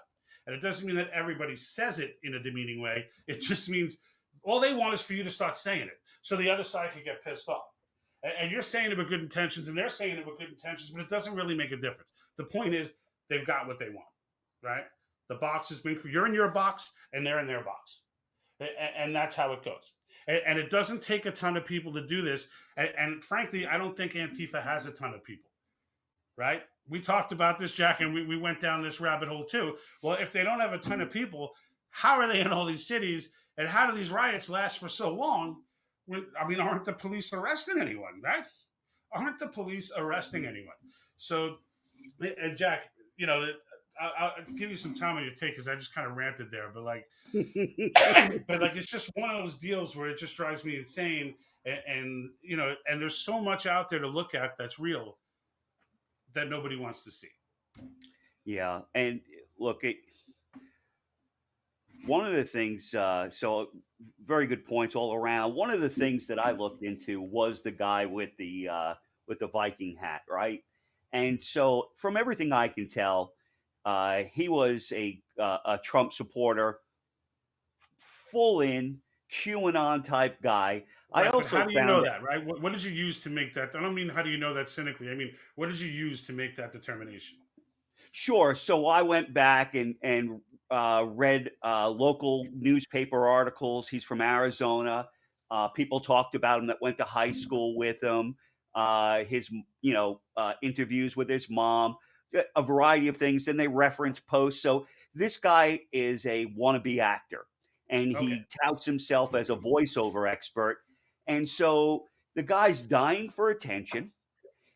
And it doesn't mean that everybody says it in a demeaning way. It just means all they want is for you to start saying it, so the other side can get pissed off. And you're saying it with good intentions, and they're saying it with good intentions, but it doesn't really make a difference. The point is, they've got what they want, right? The box has been, you're in your box, and they're in their box. And that's how it goes. And it doesn't take a ton of people to do this. And frankly, I don't think Antifa has a ton of people, right? We talked about this, Jack, and we went down this rabbit hole too. Well, if they don't have a ton of people, how are they in all these cities? And how do these riots last for so long? Aren't the police arresting anyone, right? Aren't the police arresting anyone? So, and Jack, I'll give you some time on your take, because I just kind of ranted there, but it's just one of those deals where it just drives me insane, and there's so much out there to look at that's real that nobody wants to see. Yeah, and look, one of the things, so very good points all around. One of the things that I looked into was the guy with the Viking hat, right? And so from everything I can tell, he was a Trump supporter full-in QAnon type guy. Right, I but also how do you found know that. that, right? What did you use to make that? I don't mean how do you know that cynically. I mean, what did you use to make that determination? Sure. So I went back and read local newspaper articles. He's from Arizona. People talked about him that went to high school with him. His interviews with his mom, a variety of things. Then they reference posts. So this guy is a wannabe actor, and he touts himself as a voiceover expert. And so the guy's dying for attention.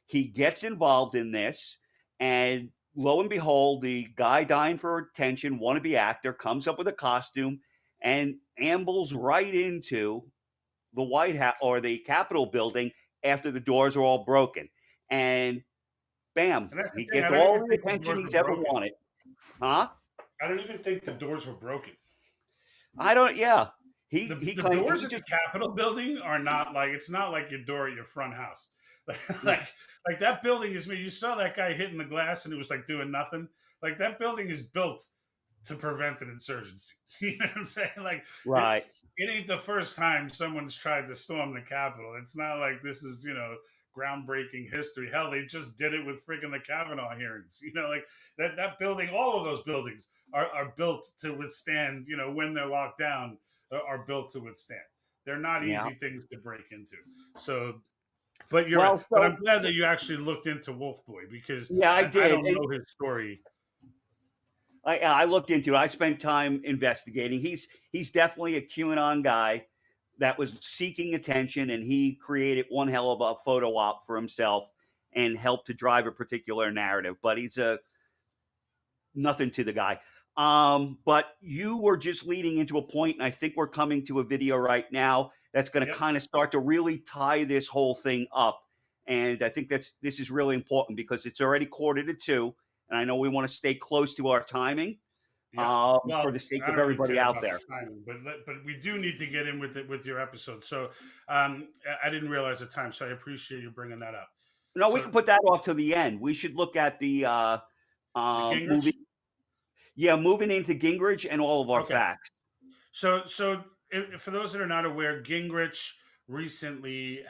He gets involved in this, and lo and behold, the guy dying for attention, wannabe actor, comes up with a costume and ambles right into the White House or the Capitol building after the doors are all broken. And bam, And that's the he thing. I gets don't all even the think the attention doors he's were ever broken. wanted. Huh? I don't even think the doors were broken. I don't, yeah. The claimed doors he of the just Capitol building are not like, it's not like your door at your front house. like that building is, you saw that guy hitting the glass and it was like doing nothing. Like that building is built to prevent an insurgency. You know what I'm saying? Like, right. It ain't the first time someone's tried to storm the Capitol. It's not like this is, groundbreaking history. Hell, they just did it with freaking the Kavanaugh hearings. Like that building, all of those buildings are built to withstand, when they're locked down, are built to withstand. They're not easy things to break into. So, but you're right. But I'm glad that you actually looked into Wolf Boy, because I did. I don't know his story. I looked into it. I spent time investigating. He's definitely a QAnon guy that was seeking attention, and he created one hell of a photo op for himself and helped to drive a particular narrative. But he's nothing to the guy. But you were just leading into a point, and I think we're coming to a video right now that's going to kind of start to really tie this whole thing up. And I think this is really important because it's already 1:45, and I know we want to stay close to our timing for the sake of everybody out there. Timing, but we do need to get in with your episode. So I didn't realize the time, so I appreciate you bringing that up. No, we can put that off to the end. We should look at the movie. Yeah, moving into Gingrich and all of our facts. So for those that are not aware, Gingrich recently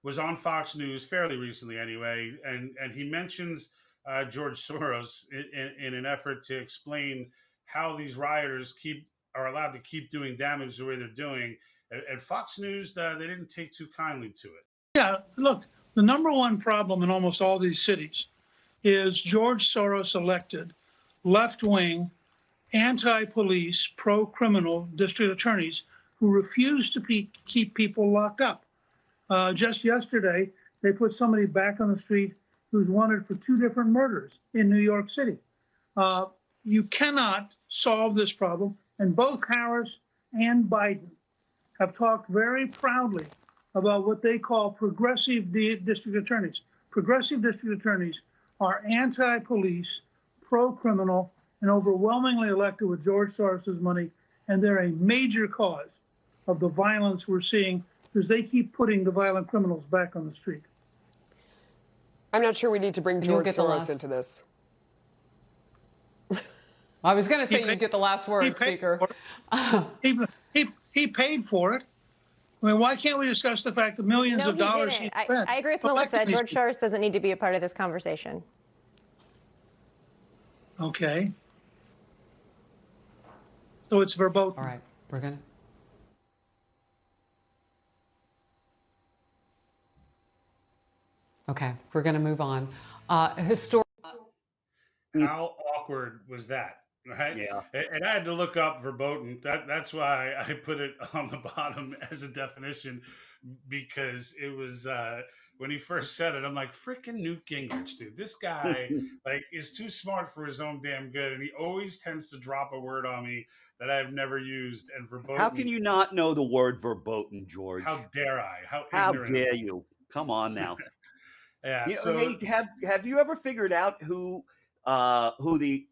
was on Fox News fairly recently anyway, and he mentions George Soros in an effort to explain how these rioters are allowed to keep doing damage the way they're doing. At Fox News, they didn't take too kindly to it. Yeah, look, the number one problem in almost all these cities is George Soros elected left-wing, anti-police, pro-criminal district attorneys who refuse to keep people locked up. Just yesterday, they put somebody back on the street who's wanted for 2 different murders in New York City. You cannot solve this problem, and both Harris and Biden have talked very proudly about what they call progressive district attorneys. Progressive district attorneys are anti-police, pro-criminal, and overwhelmingly elected with George Soros's money, and they're a major cause of the violence we're seeing because they keep putting the violent criminals back on the street. I'm not sure we need to bring George Soros into this. I was going to say you get the last word, Speaker. He paid for it. I mean, why can't we discuss the fact that millions of dollars he spent? I agree with Melissa. George Soros doesn't need to be a part of this conversation. Okay. So it's verboten. All right, we're going to. Okay, we're going to move on. How awkward was that? Right? Yeah. And I had to look up verboten. That's why I put it on the bottom as a definition, because it was when he first said it, I'm like, freaking Newt Gingrich, dude. This guy is too smart for his own damn good, and he always tends to drop a word on me that I've never used. And verboten. How can you not know the word verboten, George? How dare I? How dare you? Come on now. Yeah. Hey, have you ever figured out who the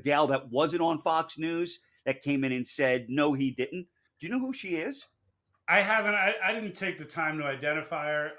gal that wasn't on Fox News that came in and said no, he didn't? Do you know who she is? I haven't. I didn't take the time to identify her.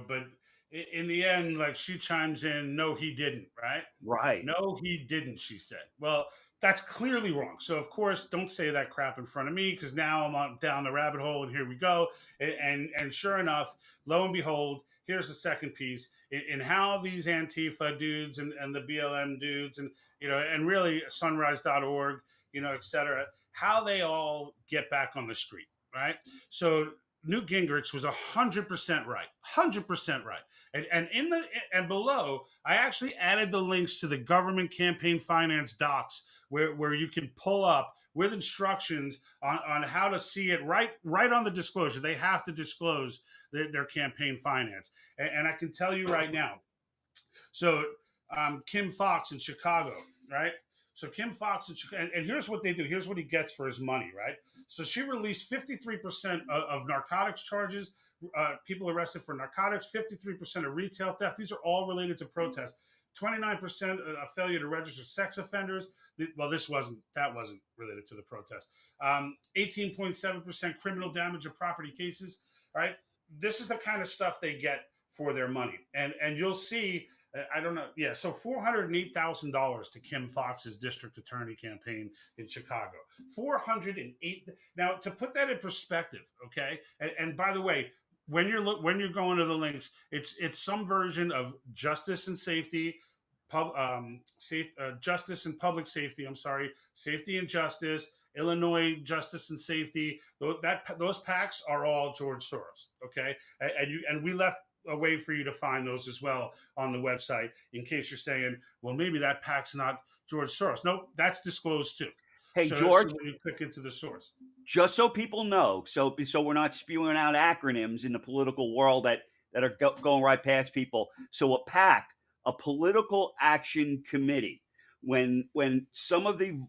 But in the end, like, she chimes in, no, he didn't. Right. Right. No, he didn't. She said. Well, that's clearly wrong. So of course, don't say that crap in front of me, because now I'm on down the rabbit hole, and here we go. And sure enough, lo and behold, here's the second piece in how these Antifa dudes and the BLM dudes and and really Sunrise.org, et cetera, how they all get back on the street, right? So Newt Gingrich was 100% right, 100% right. And below, I actually added the links to the government campaign finance docs where you can pull up with instructions on how to see it right on the disclosure. They have to disclose their campaign finance. And I can tell you right now. So Kim Foxx in Chicago, right? So Kim Foxx in Chicago, and here's what they do. Here's what he gets for his money, right? So she released 53% of narcotics charges, people arrested for narcotics, 53% of retail theft. These are all related to protests. 29% a failure to register sex offenders. Well, that wasn't related to the protest. 18.7% criminal damage of property cases. Right. This is the kind of stuff they get for their money. And you'll see, I don't know. Yeah. So $408,000 to Kim Foxx's district attorney campaign in Chicago. 408. Now, to put that in perspective. OK. And by the way, when you're going to the links, it's some version of justice and safety, justice and public safety. I'm sorry, safety and justice, Illinois justice and safety. Those PACs are all George Soros. Okay, and we left a way for you to find those as well on the website in case you're saying, well, maybe that PAC's not George Soros. Nope, that's disclosed too. Hey, so, George, so when you click into the source. Just so people know, so we're not spewing out acronyms in the political world that are going right past people. So a PAC, a political action committee, when some of the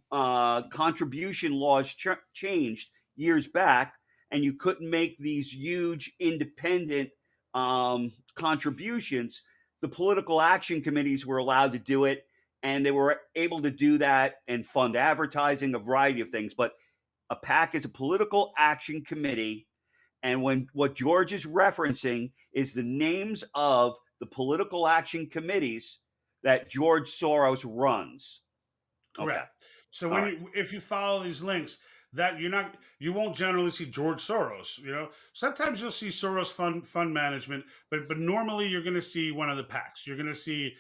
contribution laws changed years back, and you couldn't make these huge independent contributions, the political action committees were allowed to do it, and they were able to do that and fund advertising, a variety of things. But a PAC is a political action committee, and what George is referencing is the names of the political action committees that George Soros runs. Correct. Okay. So if you follow these links, that you won't generally see George Soros. Sometimes you'll see Soros fund management, but normally you're going to see one of the PACs. You're going to see.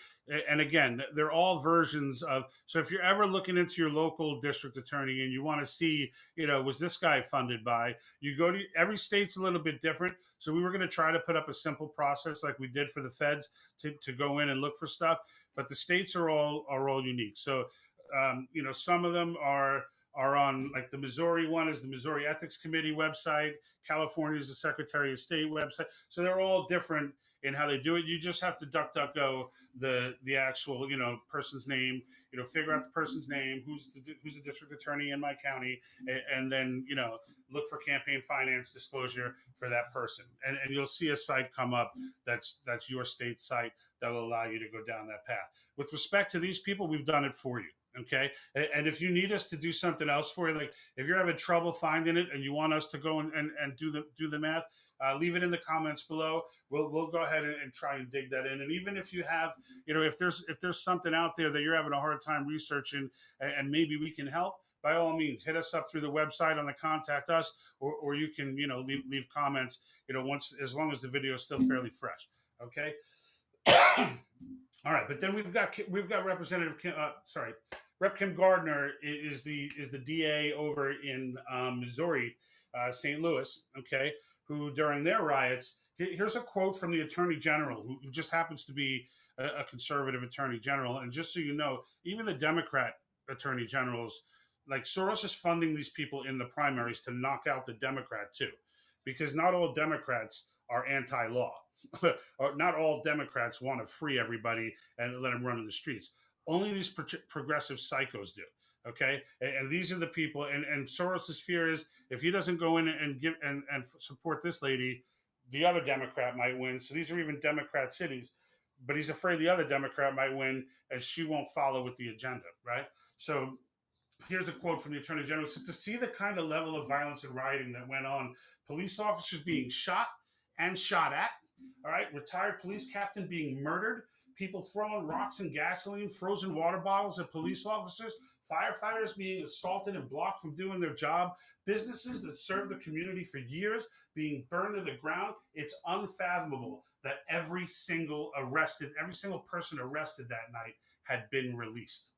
And again, they're all versions of. So if you're ever looking into your local district attorney and you want to see, was this guy funded by? You go to every state's a little bit different. So we were going to try to put up a simple process like we did for the feds to go in and look for stuff. But the states are all unique. So some of them are on, like the Missouri one is the Missouri Ethics Committee website. California is the Secretary of State website. So they're all different in how they do it. You just have to DuckDuckGo the actual person's name, figure out the person's name, who's the district attorney in my county, and then look for campaign finance disclosure for that person, and you'll see a site come up that's your state site that will allow you to go down that path. With respect to these people, we've done it for you. Okay. And if you need us to do something else for you, like if you're having trouble finding it and you want us to go and do the math, leave it in the comments below. We'll go ahead and try and dig that in. And even if you have, if there's something out there that you're having a hard time researching and maybe we can help, by all means, hit us up through the website on the contact us, or you can, leave comments, as long as the video is still fairly fresh. Okay. All right. But then we've got Representative Rep. Kim Gardner is the DA over in Missouri, St. Louis, okay, who during their riots, here's a quote from the Attorney General, who just happens to be a conservative Attorney General. And just so you know, even the Democrat Attorney Generals, like Soros is funding these people in the primaries to knock out the Democrat too, because not all Democrats are anti-law. Or not all Democrats want to free everybody and let them run in the streets. Only these progressive psychos do. Okay. And these are the people. And Soros's fear is if he doesn't go in and give and support this lady, the other Democrat might win. So these are even Democrat cities, but he's afraid the other Democrat might win and she won't follow with the agenda. Right. So here's a quote from the Attorney General. It says, to see the kind of level of violence and rioting that went on, police officers being shot and shot at, all right, retired police captain being murdered, people throwing rocks and gasoline, frozen water bottles at police officers, firefighters being assaulted and blocked from doing their job, businesses that serve the community for years being burned to the ground. It's unfathomable that every single person arrested that night had been released.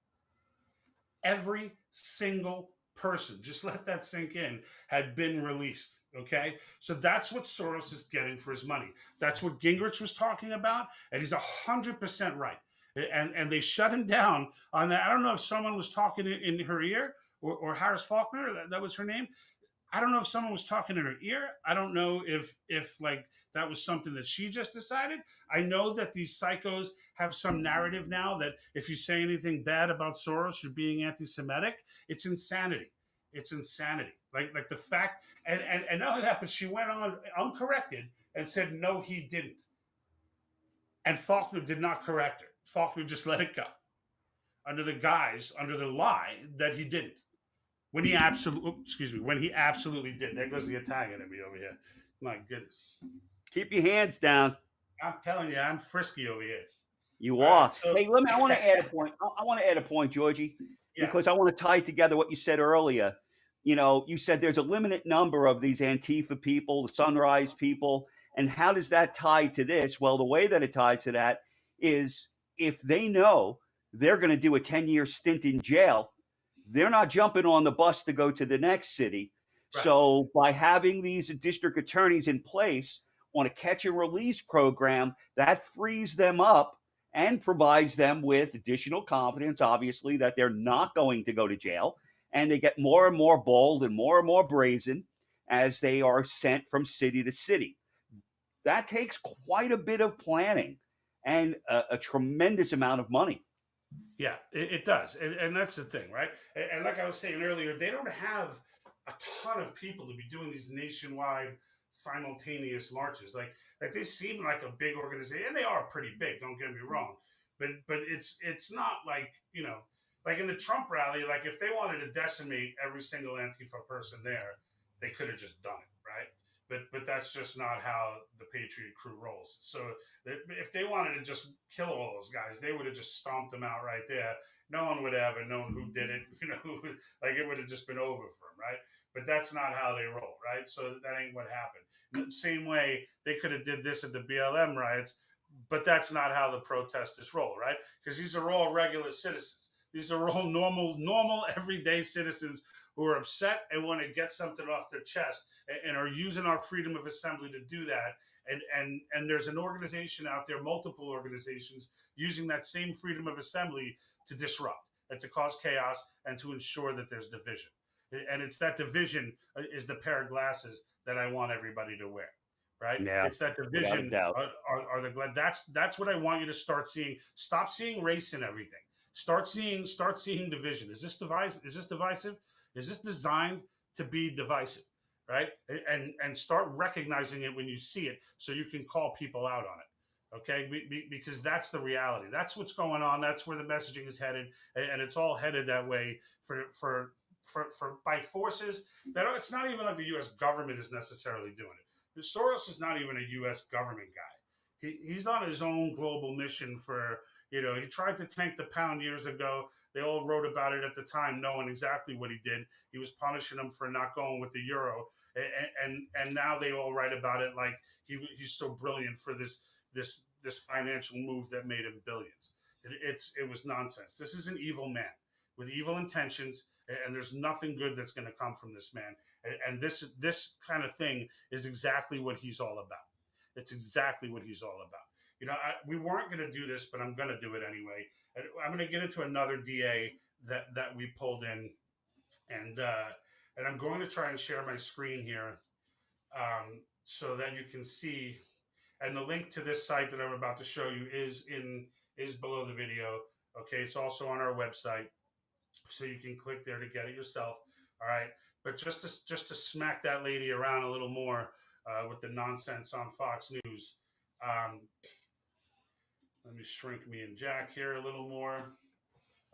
Every single person, just let that sink in, had been released. Okay, so that's what Soros is getting for his money. That's what Gingrich was talking about, and he's 100% right. And they shut him down on that. I don't know if someone was talking in her ear, or Harris Faulkner, that was her name. I don't know if someone was talking in her ear. I don't know if like that was something that she just decided. I know that these psychos have some narrative now that if you say anything bad about Soros, you're being anti-Semitic. It's insanity. It's insanity. Like the fact, and not only that, but she went on uncorrected and said, no, he didn't. And Faulkner did not correct her. Faulkner just let it go under the lie that he didn't. When he absolutely did. There goes the Italian in me over here. My goodness. Keep your hands down. I'm telling you, I'm frisky over here. You are. Hey, I want to add a point. I want to add a point, Georgie, because I want to tie together what you said earlier. You know, you said there's a limited number of these Antifa people, the Sunrise people, and how does that tie to this? Well, the way that it ties to that is if they know they're going to do a 10-year stint in jail, they're not jumping on the bus to go to the next city. Right. So by having these district attorneys in place on a catch and release program, that frees them up and provides them with additional confidence, obviously, that they're not going to go to jail. And they get more and more bold and more brazen as they are sent from city to city. That takes quite a bit of planning and a tremendous amount of money. Yeah, it does. And that's the thing, right? And like I was saying earlier, they don't have a ton of people to be doing these nationwide simultaneous marches. Like they seem like a big organization, and they are pretty big, don't get me wrong. But it's not like, you know, like in the Trump rally, like if they wanted to decimate every single Antifa person there, they could have just done it, right? But that's just not how the Patriot crew rolls. So if they wanted to just kill all those guys, they would have just stomped them out right there. No one would have ever known who did it. You know, like it would have just been over for them, right? But that's not how they roll, right? So that ain't what happened. Same way they could have did this at the BLM riots, but that's not how the protesters roll, right? Because these are all regular citizens. These are all normal, everyday citizens who are upset and want to get something off their chest and are using our freedom of assembly to do that. And there's an organization out there, multiple organizations, using that same freedom of assembly to disrupt and to cause chaos and to ensure that there's division. And it's that division is the pair of glasses that I want everybody to wear. Right? Yeah, it's that division. That's what I want you to start seeing. Stop seeing race in everything. Start seeing division. Is this divisive? Is this designed to be divisive? Right? And start recognizing it when you see it, so you can call people out on it. Okay? Because that's the reality. That's what's going on. That's where the messaging is headed, and it's all headed that way for by forces that it's not even like the U.S. government is necessarily doing it. Soros is not even a U.S. government guy. He's on his own global mission for. You know, he tried to tank the pound years ago. They all wrote about it at the time, knowing exactly what he did. He was punishing them for not going with the euro, and now they all write about it like he's so brilliant for this financial move that made him billions. It was nonsense. This is an evil man with evil intentions, and there's nothing good that's going to come from this man. And this kind of thing is exactly what he's all about. It's exactly what he's all about. You know, we weren't going to do this, but I'm going to do it anyway. I'm going to get into another DA that we pulled in, and I'm going to try and share my screen here so that you can see. And the link to this site that I'm about to show you is below the video. Okay, it's also on our website, so you can click there to get it yourself. All right, but just to smack that lady around a little more with the nonsense on Fox News. Let me shrink me and Jack here a little more.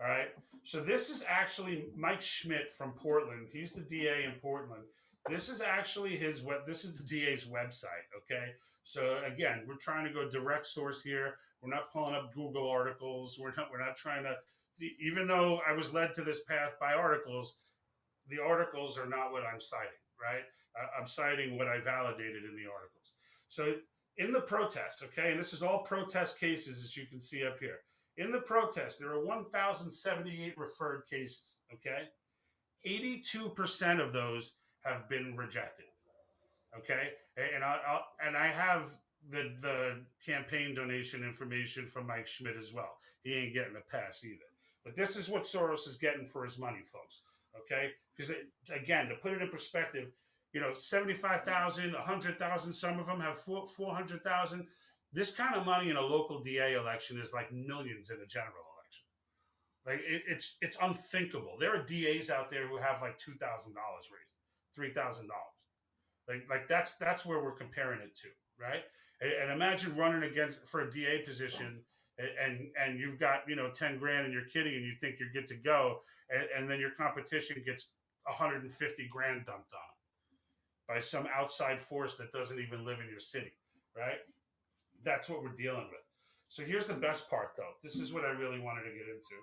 All right. So this is actually Mike Schmidt from Portland. He's the DA in Portland. This is actually this is the DA's website. Okay. So again, we're trying to go direct source here. We're not pulling up Google articles. We're not trying to even though I was led to this path by articles, the articles are not what I'm citing, right? I'm citing what I validated in the articles. So in the protests, okay, and this is all protest cases, as you can see up here. In the protest, there are 1,078 referred cases, okay? 82% of those have been rejected, okay? And I have the campaign donation information from Mike Schmidt as well. He ain't getting a pass either. But this is what Soros is getting for his money, folks, okay? Because, again, to put it in perspective, 75,000, 100,000, some of them have 400,000. This kind of money in a local DA election is like millions in a general election. Like it's unthinkable. There are DAs out there who have like $2,000 raised, $3,000. Like that's where we're comparing it to, right? And imagine running for a DA position, and you've got 10 grand and you're kidding, and you think you're good to go, and then your competition gets 150 grand dumped on by some outside force that doesn't even live in your city, right? That's what we're dealing with. So here's the best part, though. This is what I really wanted to get into.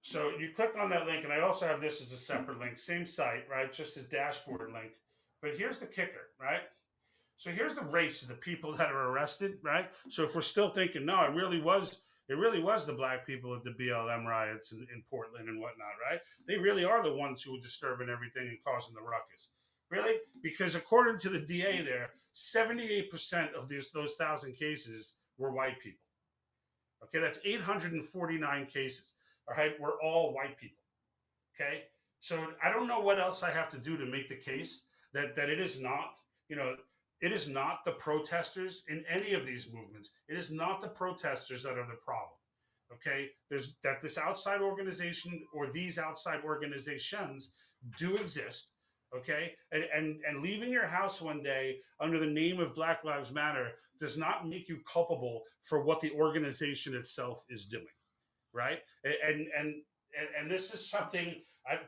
So you click on that link, and I also have this as a separate link, same site, right? Just as dashboard link. But here's the kicker, right? So here's the race of the people that are arrested, right? So if we're still thinking, no, it really was the black people at the BLM riots in Portland and whatnot, right? They really are the ones who were disturbing everything and causing the ruckus. Really? Because according to the DA there, 78% of those 1,000 cases were white people. Okay, that's 849 cases. All right, we're all white people. Okay, so I don't know what else I have to do to make the case that it is not, it is not the protesters in any of these movements. It is not the protesters that are the problem. Okay, there's that this outside organization or these outside organizations do exist. Okay, and leaving your house one day under the name of Black Lives Matter does not make you culpable for what the organization itself is doing, right? And this is something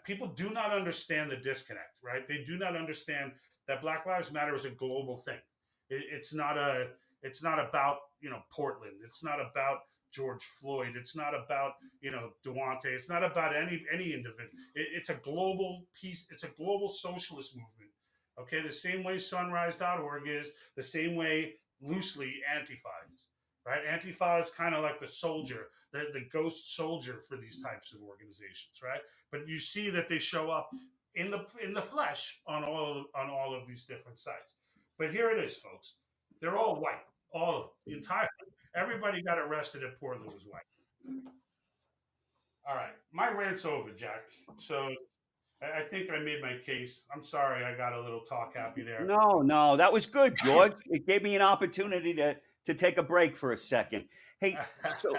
people do not understand the disconnect, right? They do not understand that Black Lives Matter is a global thing. It's not about Portland. It's not about George Floyd. It's not about Duante. It's not about any individual. It's a global piece. It's a global socialist movement. Okay, the same way Sunrise.org is, the same way loosely Antifa is. Right, Antifa is kind of like the soldier, the ghost soldier for these types of organizations, right? But you see that they show up in the flesh on all of these different sites. But here it is, folks. They're all white, all of them. The entire everybody got arrested at Portland was white. All right, my rant's over, Jack. So I think I made my case. I'm sorry, I got a little talk happy there. No, that was good, George. It gave me an opportunity to take a break for a second. Hey, so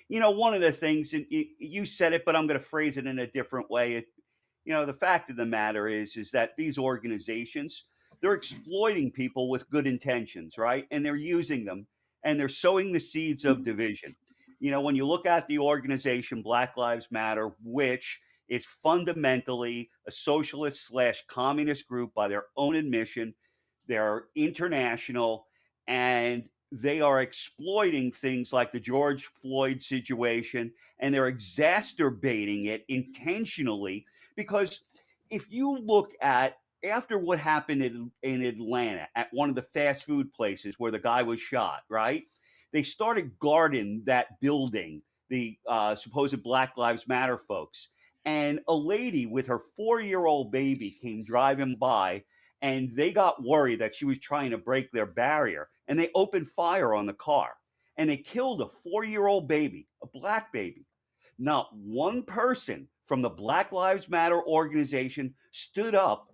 one of the things, and you said it, but I'm going to phrase it in a different way. The fact of the matter is that these organizations, they're exploiting people with good intentions, right? And they're using them, and they're sowing the seeds of division. When you look at the organization Black Lives Matter, which is fundamentally a socialist/communist group by their own admission, they're international, and they are exploiting things like the George Floyd situation, and they're exacerbating it intentionally. Because if you look at after what happened in Atlanta at one of the fast food places where the guy was shot, right? They started guarding that building, the supposed Black Lives Matter folks. And a lady with her 4-year-old baby came driving by, and they got worried that she was trying to break their barrier, and they opened fire on the car, and they killed a 4-year-old baby, a black baby. Not one person from the Black Lives Matter organization stood up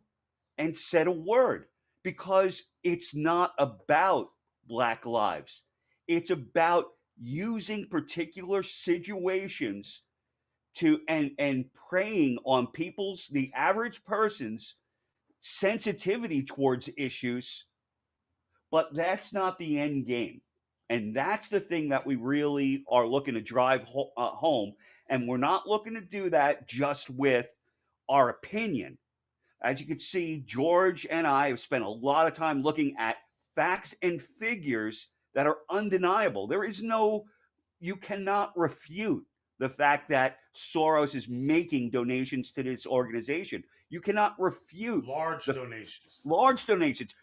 and said a word, because it's not about Black lives. It's about using particular situations to and preying on the average person's sensitivity towards issues, but that's not the end game. And that's the thing that we really are looking to drive home. And we're not looking to do that just with our opinion. As you can see, George and I have spent a lot of time looking at facts and figures that are undeniable. You cannot refute the fact that Soros is making donations to this organization. You cannot refute large donations.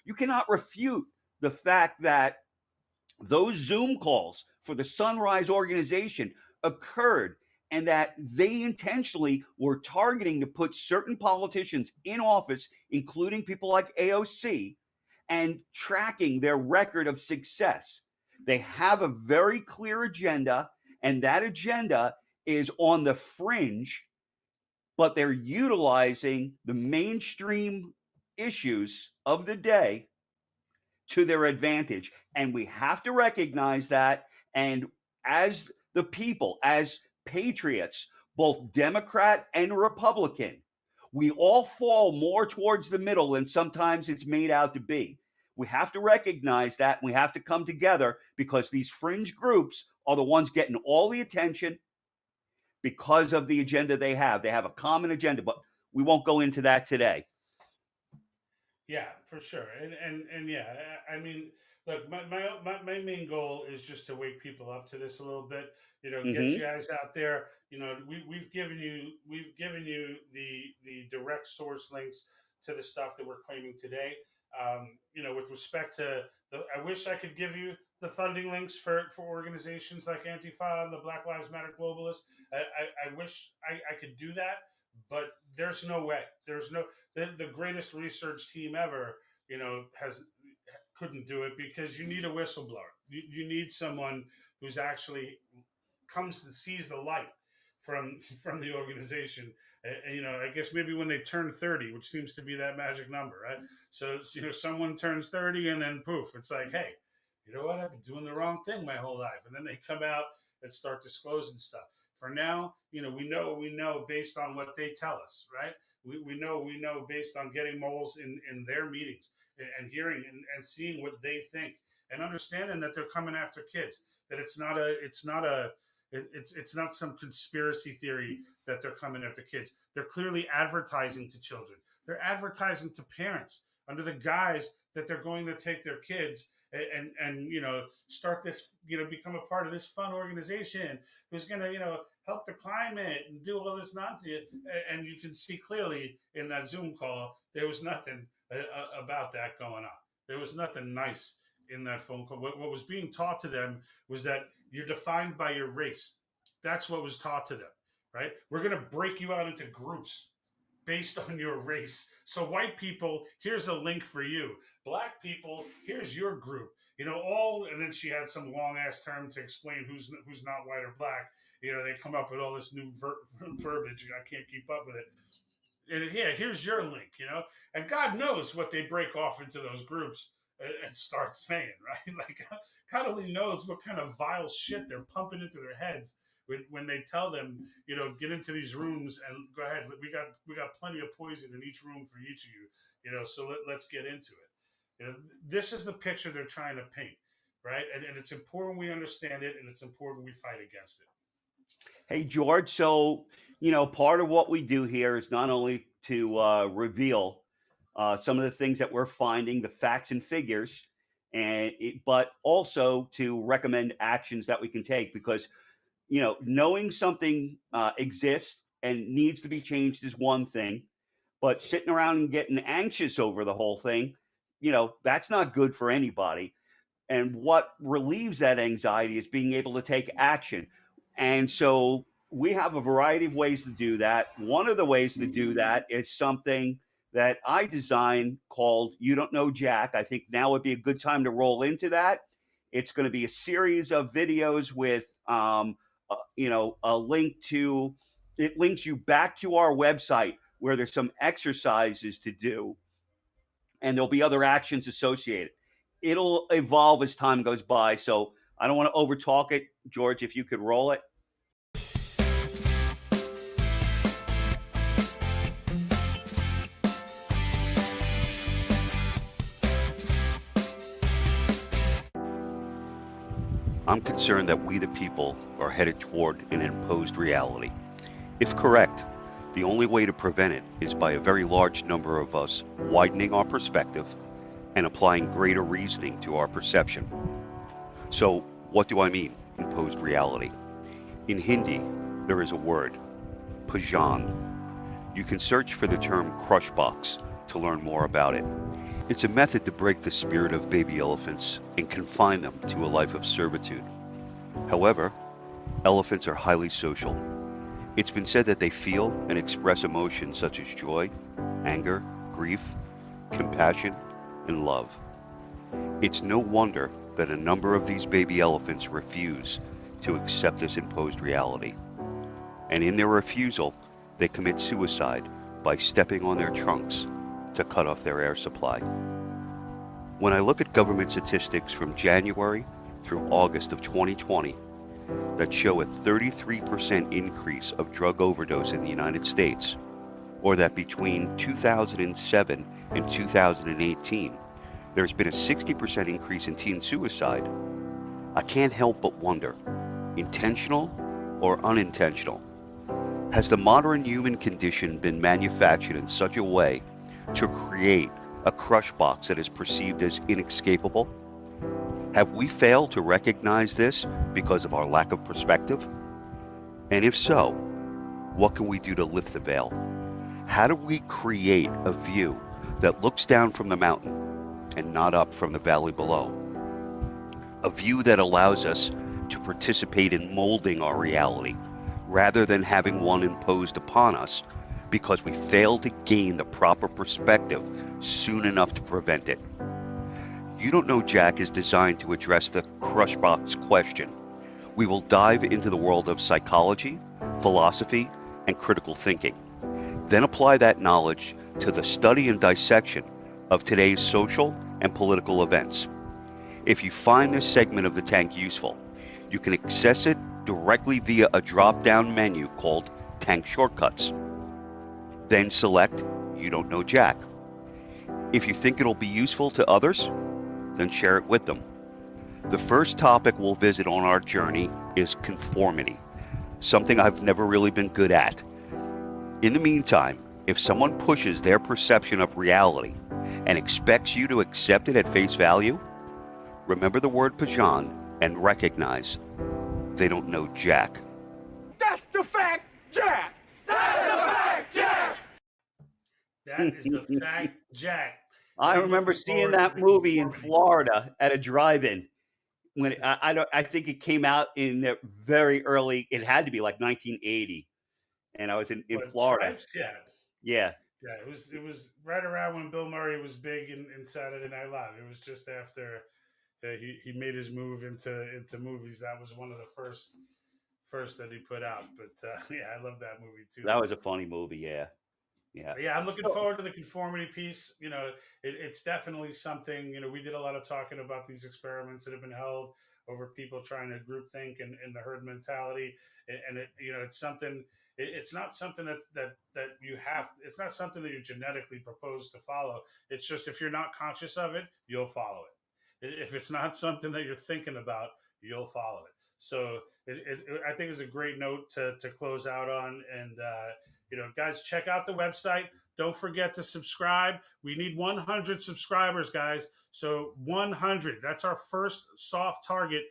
You cannot refute the fact that those Zoom calls for the Sunrise organization occurred and that they intentionally were targeting to put certain politicians in office, including people like AOC, and tracking their record of success. They have a very clear agenda, and that agenda is on the fringe, but they're utilizing the mainstream issues of the day to their advantage. And we have to recognize that. And as the people, as patriots, both Democrat and Republican, we all fall more towards the middle than sometimes it's made out to be. We have to recognize that, and we have to come together, because these fringe groups are the ones getting all the attention because of the agenda they have. They have a common agenda, but we won't go into that today. Yeah, for sure. And yeah, I mean, look, my main goal is just to wake people up to this a little bit. You know, get you guys out there. You know, we've given you the direct source links to the stuff that we're claiming today. You know, with respect to I wish I could give you the funding links for organizations like Antifa and the Black Lives Matter globalists. I wish I could do that, but there's no way. There's no the greatest research team ever, you know, couldn't do it, because you need a whistleblower. You need someone who's actually comes and sees the light from the organization. You know, I guess maybe when they turn 30, which seems to be that magic number, right? So, you know, someone turns 30 and then poof, it's like, hey, you know what? I've been doing the wrong thing my whole life. And then they come out and start disclosing stuff. For now, you know, we know based on what they tell us, right? We know based on getting moles in their meetings and hearing and seeing what they think, and understanding that they're coming after kids, that it's not some conspiracy theory that they're coming after kids. They're clearly advertising to children. They're advertising to parents under the guise that they're going to take their kids and you know, start this, you know, become a part of this fun organization who's going to, you know, help the climate and do all this nonsense. And you can see clearly in that Zoom call, there was nothing about that going on. There was nothing nice in that phone call. What was being taught to them was that you're defined by your race. That's what was taught to them, right? We're going to break you out into groups based on your race. So white people, here's a link for you. Black people, here's your group. You know, and then she had some long ass term to explain who's not white or black. You know, they come up with all this new verbiage. I can't keep up with it. And yeah, here's your link, you know, and God knows what they break off into those groups and start saying, right? Like, God only knows what kind of vile shit they're pumping into their heads when they tell them, you know, get into these rooms and go ahead. We got plenty of poison in each room for each of you, you know. So let's get into it. You know, this is the picture they're trying to paint, right? And it's important we understand it, and it's important we fight against it. Hey, George. So, you know, part of what we do here is not only to reveal some of the things that we're finding, the facts and figures, but also to recommend actions that we can take, because, you know, knowing something exists and needs to be changed is one thing, but sitting around and getting anxious over the whole thing, you know, that's not good for anybody. And what relieves that anxiety is being able to take action. And so we have a variety of ways to do that. One of the ways to do that is something that I designed called You Don't Know Jack. I think now would be a good time to roll into that. It's going to be a series of videos with, you know, a link to, it links you back to our website where there's some exercises to do, and there'll be other actions associated. It'll evolve as time goes by. So I don't want to overtalk it. George, if you could roll it. I'm concerned that we the people are headed toward an imposed reality. If correct, the only way to prevent it is by a very large number of us widening our perspective and applying greater reasoning to our perception. So what do I mean, imposed reality? In Hindi, there is a word, pajan. You can search for the term crush box to learn more about it. It's a method to break the spirit of baby elephants and confine them to a life of servitude. However, elephants are highly social. It's been said that they feel and express emotions such as joy, anger, grief, compassion, and love. It's no wonder that a number of these baby elephants refuse to accept this imposed reality. And in their refusal, they commit suicide by stepping on their trunks to cut off their air supply. When I look at government statistics from January through August of 2020 that show a 33% increase of drug overdose in the United States, or that between 2007 and 2018, there's been a 60% increase in teen suicide, I can't help but wonder, intentional or unintentional? Has the modern human condition been manufactured in such a way to create a crush box that is perceived as inescapable? Have we failed to recognize this because of our lack of perspective? And if so, what can we do to lift the veil? How do we create a view that looks down from the mountain and not up from the valley below? A view that allows us to participate in molding our reality rather than having one imposed upon us because we fail to gain the proper perspective soon enough to prevent it. You Don't Know Jack is designed to address the crush box question. We will dive into the world of psychology, philosophy, and critical thinking. Then apply that knowledge to the study and dissection of today's social and political events. If you find this segment of the tank useful, you can access it directly via a drop-down menu called Tank Shortcuts. Then select You Don't Know Jack. If you think it'll be useful to others, then share it with them. The first topic we'll visit on our journey is conformity, something I've never really been good at. In the meantime, if someone pushes their perception of reality and expects you to accept it at face value, remember the word pajan and recognize they don't know Jack. That's the fact, Jack! That's the fact, Jack! That is the fact, Jack. I remember seeing that movie in Florida at a drive-in. When I think it came out in the very early. It had to be like 1980, and I was in Florida. Stripes? Yeah. Yeah. Yeah, it was right around when Bill Murray was big in Saturday Night Live. It was just after he made his move into movies. That was one of the first that he put out. But yeah, I love that movie too. That was a funny movie. Yeah. Yeah. Yeah, I'm looking forward to the conformity piece. You know, it's definitely something, you know, we did a lot of talking about these experiments that have been held over people trying to groupthink and the herd mentality. And it, you know, it's something, it's not something that you have, it's not something that you're genetically proposed to follow. It's just, if you're not conscious of it, you'll follow it. If it's not something that you're thinking about, you'll follow it. So I think it's a great note to close out on. And, you know, guys, check out the website. Don't forget to subscribe. We need 100 subscribers, guys. So 100. That's our first soft target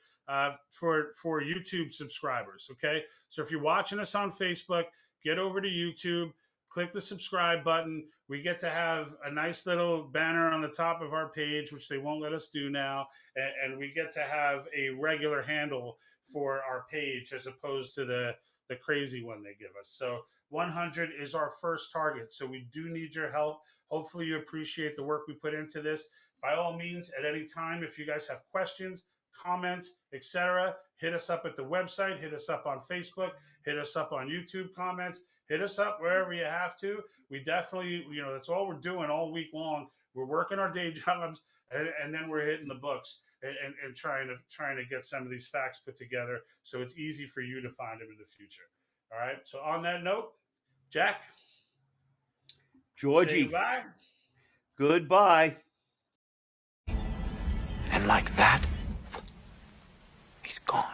for YouTube subscribers. Okay. So if you're watching us on Facebook, get over to YouTube, click the subscribe button. We get to have a nice little banner on the top of our page, which they won't let us do now. And we get to have a regular handle for our page as opposed to the crazy one they give us. So 100 is our first target. So we do need your help. Hopefully you appreciate the work we put into this. By all means, at any time, if you guys have questions, comments, etc., hit us up at the website, hit us up on Facebook, hit us up on YouTube comments, hit us up wherever you have to. We definitely, you know, that's all we're doing all week long. We're working our day jobs and then we're hitting the books and trying to get some of these facts put together so it's easy for you to find them in the future. All right. So on that note, Jack, Georgie, goodbye. Goodbye. And like that, he's gone.